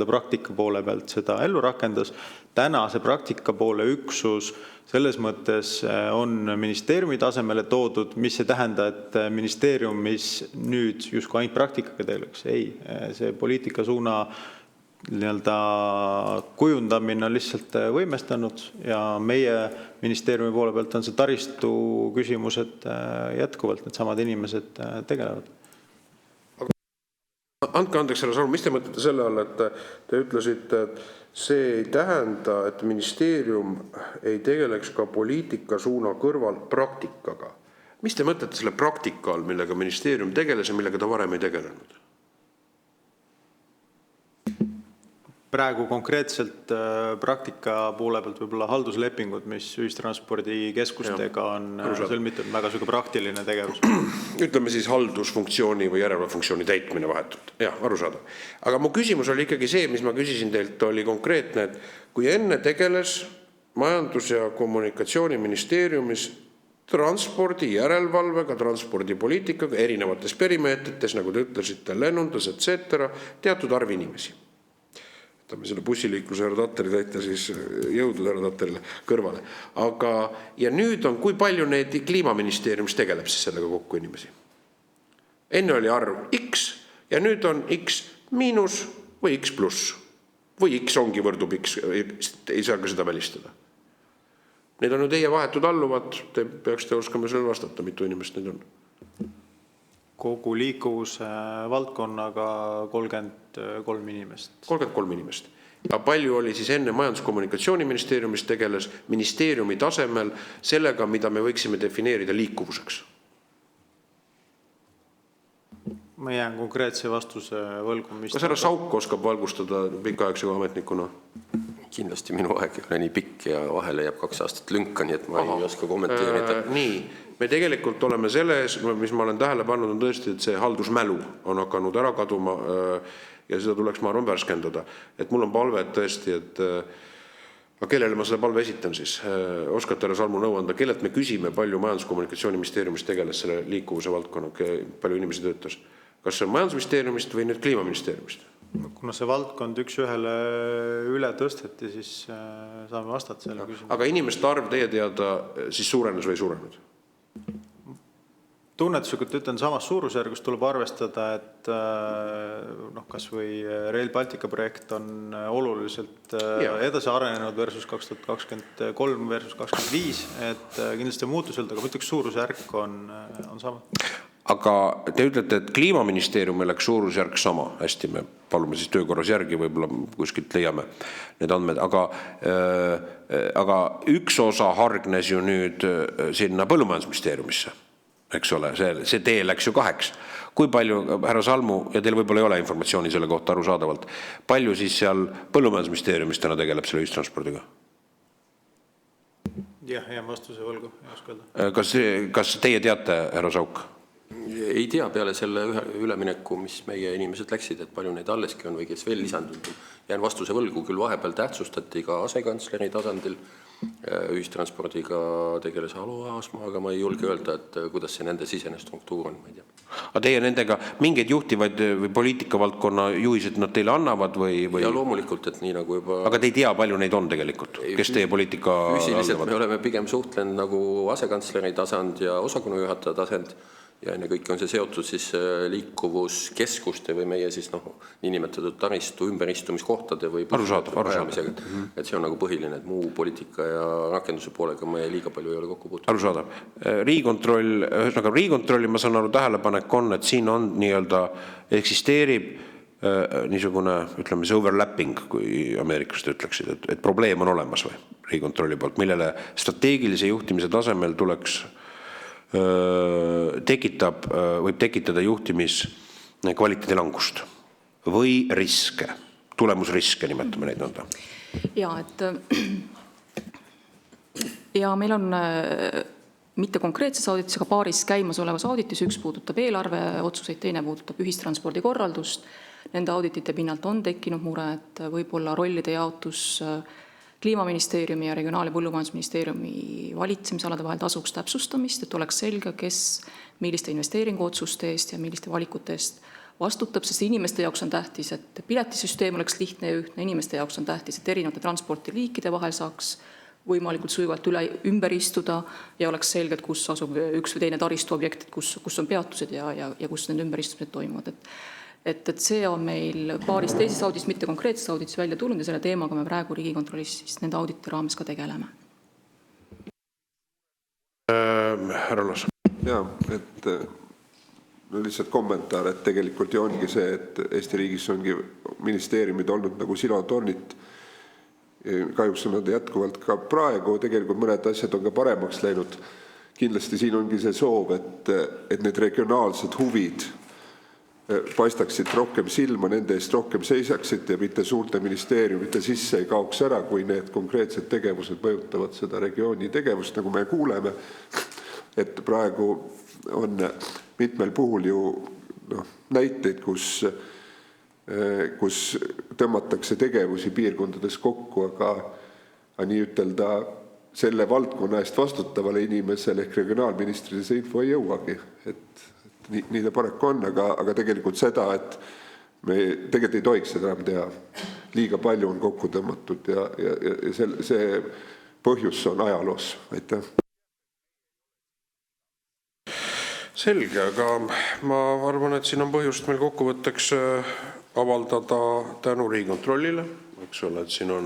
praktika poole pealt seda ellu rakendas. Täna see praktika poole üksus selles mõttes on ministeeriumi tasemele toodud, mis ei tähenda, et ministeeriumis nüüd justkui ainult praktikaga tegeleks. Ei, see poliitikasuuna kujundamine on lihtsalt võimestanud ja meie ministeeriumi poole pealt on see taristu küsimused jätkuvalt, need samad inimesed tegelevad. Andke andeks, härra Salm, mis te mõtlete selle all, et te ütlesite, et see ei tähenda, et ministeerium ei tegeleks ka poliitikasuuna kõrval praktikaga. Mis te mõtlete selle praktika all, millega ministeerium tegeles ja millega ta varem ei tegelenud? Praegu konkreetselt praktika poole pealt võib-olla halduslepingud, mis ühistranspordikeskustega on sõlmitud, väga süga praktiline tegevus. Ütleme siis haldusfunktsiooni või järelevalvefunktsiooni täitmine vahetult. Jah, arusaadav. Aga mu küsimus oli ikkagi see, mis ma küsisin teilt, oli konkreetne, et kui enne tegeles Majandus- ja Kommunikatsiooniministeeriumis transpordi järelevalvega, transpordipoliitikaga, erinevates perimeetrites, nagu te ütlesite, lennundus, etc., teatud arv inimesi. Võtame selle bussiliikluse härra Tatteri täita siis jõudu härra Tatterile kõrvale. Aga, ja nüüd on, kui palju neid Kliimaministeeriumis tegeleb siis sellega kokku inimesi? Enne oli arv X ja nüüd on X miinus või X pluss. Või X ongi võrdub X, ei saa ka seda välistada. Need on ju teie vahetud alluvad, te peaksite oskama sellele vastata, mitu inimest need on. Kogu liikuvuse valdkonnaga 33 inimest. 33 inimest. Ja palju oli siis enne Majandus- ja Kommunikatsiooniministeeriumis tegeles ministeeriumi tasemel sellega, mida me võiksime defineerida liikuvuseks? Ma jään konkreetse vastuse võlgu. Kas härra Sauk oskab valgustada pikaaegse ametnikuna? Kindlasti minu aeg ei ole nii pikk ja vahele jääb 2 aastat lünka, nii et ma ei oska kommenteerida. Nii, me tegelikult oleme selles, mis ma olen tähele pannud, on tõesti, et see haldusmälu on hakanud ära kaduma ja seda tuleks, ma arvan, värskendada. Et mul on palve, et tõesti, et kellele ma selle palve esitan siis? Oskate härra Salmu nõu anda, kellelt me küsime, palju Majandus- ja Kommunikatsiooniministeeriumis tegeles selle liikuvuse valdkonna, palju inimesi töötas? Kas see on Majandusministeeriumist või nüüd Kliimaministeeriumist? Kuna see valdkond üks ühele üle tõsteti, siis saame vastata selle küsimusele. Aga inimeste arv teie teada siis suurenes või suurenud? Tunnetuslikult ütlen samas suurusjärgus tuleb arvestada, et kas või Rail Baltica projekt on oluliselt edasi arenenud versus 2023 versus 2025, et kindlasti muutused, aga mõtleks suurusjärk on sama. Aga te ütlete, et Kliimaministeerium läks suurusjärk sama. Hästi, me palume siis töökorras järgi, võib-olla kuskilt leiame need andmed. Aga üks osa hargnes ju nüüd sinna Põllumajandusministeeriumisse, eks ole, see tee läks ju 2. Kui palju, härra Salmu, ja teil võib-olla ei ole informatsiooni selle kohta arusaadavalt, palju siis seal Põllumajandusministeeriumis täna tegeleb selle ühistranspordiga? Jah, jään vastuse võlgu, ei oska öelda. Kas teie teate, härra Sauk? Ei tea peale selle ülemineku, mis meie inimesed läksid, et palju neid alleski on või kes veel lisandunud. Jään vastuse võlgu, küll vahepeal tähtsustati ka asekantsleri tasandil ühistranspordiga tegeles Alo Aasma, aga ma ei julge öelda, et kuidas see nende sisene struktuur on, ma ei tea. Aga teie nendega mingeid juhtivaid või poliitikavaldkonna juhised nad teile annavad või? Ja loomulikult, et nii nagu juba... Aga te ei tea, palju neid on tegelikult, kes teie poliitika füüsiliselt me oleme pigem suhtlenud nagu asekantsleri tasand ja osakonnajuhataja tasand ja enne kõik on see seotud siis liikuvuskeskuste või meie siis niinimetatud taristu ümberistumiskohtade või rajamisega. Et see on nagu põhiline, et muu poliitika ja rakenduse poolega me liiga palju ei ole kokku puutunud. Arusaadav. Riigikontrolli ma saan aru tähelepanek on, et siin on nii-öelda eksisteerib niisugune, ütleme see overlapping, kui ameeriklased ütleksid, et probleem on olemas või Riigikontrolli poolt, millele strateegilise juhtimise tasemel tuleks võib tekitada juhtimis kvaliteedi langust või riske, tulemusriske nimetame neid nõnda. Ja meil on mitte konkreetses auditis, aga paaris käimasolevas auditis, üks puudutab eelarveotsuseid, teine puudutab ühistranspordikorraldust. Nende auditite pinnalt on tekkinud mure, et võib-olla rollide jaotus Kliimaministeeriumi ja Regionaal- ja Põllumajandusministeeriumi valitsemisalade vahel tasuks täpsustamist, et oleks selge, kes milliste investeeringuotsuste eest ja milliste valikute eest vastutab, sest inimeste jaoks on tähtis, et piletisüsteem oleks lihtne ja ühtne, inimeste jaoks on tähtis, et erinevate transpordiliikide vahel saaks võimalikult sujuvalt ümber istuda ja oleks selge, et kus asub üks või teine taristuobjekt, kus on peatused ja kus need ümberistumised toimuvad. Et see on meil paaris teises audis, mitte konkreetses audis välja tulnud ja selle teemaga me praegu Riigikontrollis siis nende auditi raames ka tegeleme. Härra Las. Jaa, et lihtsalt kommentaar, et tegelikult ju ongi see, et Eesti riigis ongi ministeeriumid olnud nagu silotornid. Kahjuks on nad jätkuvalt ka praegu, tegelikult mõned asjad on ka paremaks läinud. Kindlasti siin ongi see soov, et need regionaalsed huvid paistaksid rohkem silma, nende eest rohkem seisaksid ja mitte suurte ministeeriumite sisse ei kaoks ära, kui need konkreetsed tegevused mõjutavad seda regiooni tegevust, nagu me kuuleme. Et praegu on mitmel puhul ju näiteid, kus tõmmatakse tegevusi piirkondades kokku, aga nii ütelda selle valdkonna eest vastutavale inimesele ehk regionaalministrile see info ei jõuagi. Et nii ta paraku on, aga tegelikult seda, et me tegelikult ei tohiks seda enam teha. Liiga palju on kokku tõmmatud ja see põhjus on ajaloos. Aitäh. Selge, aga ma arvan, et siin on põhjust meil kokkuvõtteks avaldada tänu Riigikontrollile, eks ole, et siin on,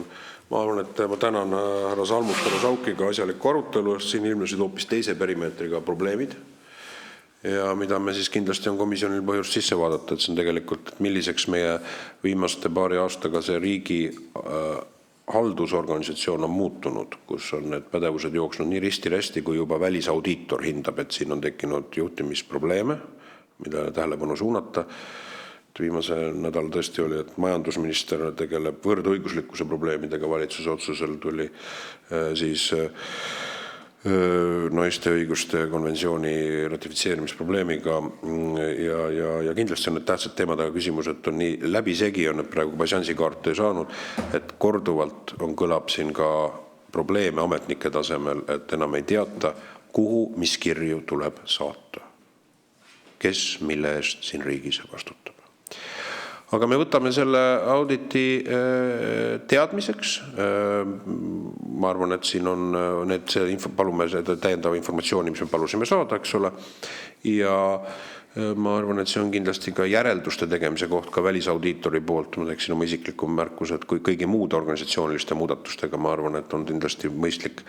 ma arvan, et ma tänan härra Salmut, härra Saukiga asjaliku arutelu, siin ilmnesid hoopis teise perimeetriga probleemid ja mida me siis kindlasti on komisjonil põhjust sisse vaadata, et see on tegelikult, milliseks meie viimaste paari aastaga see riigi haldusorganisatsioon on muutunud, kus on need pädevused jooksnud nii risti-resti, kui juba välisaudiitor hindab, et siin on tekkinud juhtimisprobleeme, mida tähelepanu suunata. Viimase nädal tõesti oli, et majandusminister tegeleb võrdõiguslikkuse probleemidega, valitsuse otsusel tuli siis naiste õiguste konventsiooni ratifitseerimisprobleemiga ja kindlasti on need tähtsad teemad, aga küsimused on nii läbisegi, on need praegu pasjansi kaarte saanud, et korduvalt kõlab siin ka probleeme ametnike tasemel, et enam ei teata, kuhu mis kirju tuleb saata. Kes mille eest siin riigis vastutab. Aga me võtame selle auditi teadmiseks. Ma arvan, et siin on palume seda täiendava informatsiooni, mis me palusime saada, eks ole. Ja ma arvan, et see on kindlasti ka järelduste tegemise koht ka välisaudiitori poolt. Ma teeksin oma isikliku märkuse, et kui kõigi muude organisatsiooniliste muudatustega, ma arvan, et on kindlasti mõistlik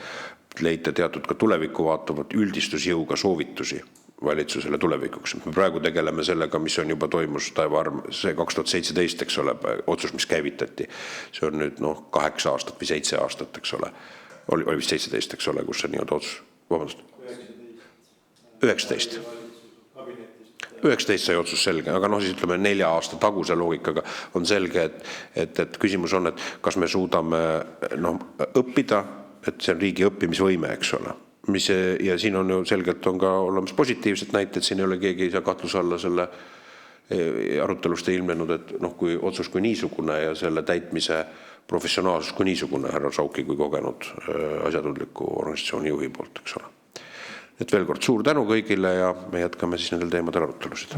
leida teatud ka tulevikku vaatavat üldistusjõuga soovitusi valitsusele tulevikuks. Me praegu tegeleme sellega, mis on juba toimus Taivarm, see 2017, eks ole, otsus, mis käivitati. See on nüüd 8 aastat või 7 aastat, eks ole. Oli vist 17, eks ole, kus see nii-öelda otsus. Vabandust. 19 sai otsus selge, aga siis ütleme 4 aasta taguse loogikaga on selge, et küsimus on, et kas me suudame õppida, et see on riigi õppimisvõime, eks ole. Ja siin on ju selgelt on ka olemas positiivsed näited, siin ei ole keegi ei saa katluse alla selle arutelust ilmnenud, et kui otsus kui niisugune ja selle täitmise professionaalsus kui niisugune härra Sauki kui kogenud asjatundliku organisatsiooni juhi poolt, eks ole. Et veel kord suur tänu kõigile ja me jätkame siis nendel teemadel arutelusid.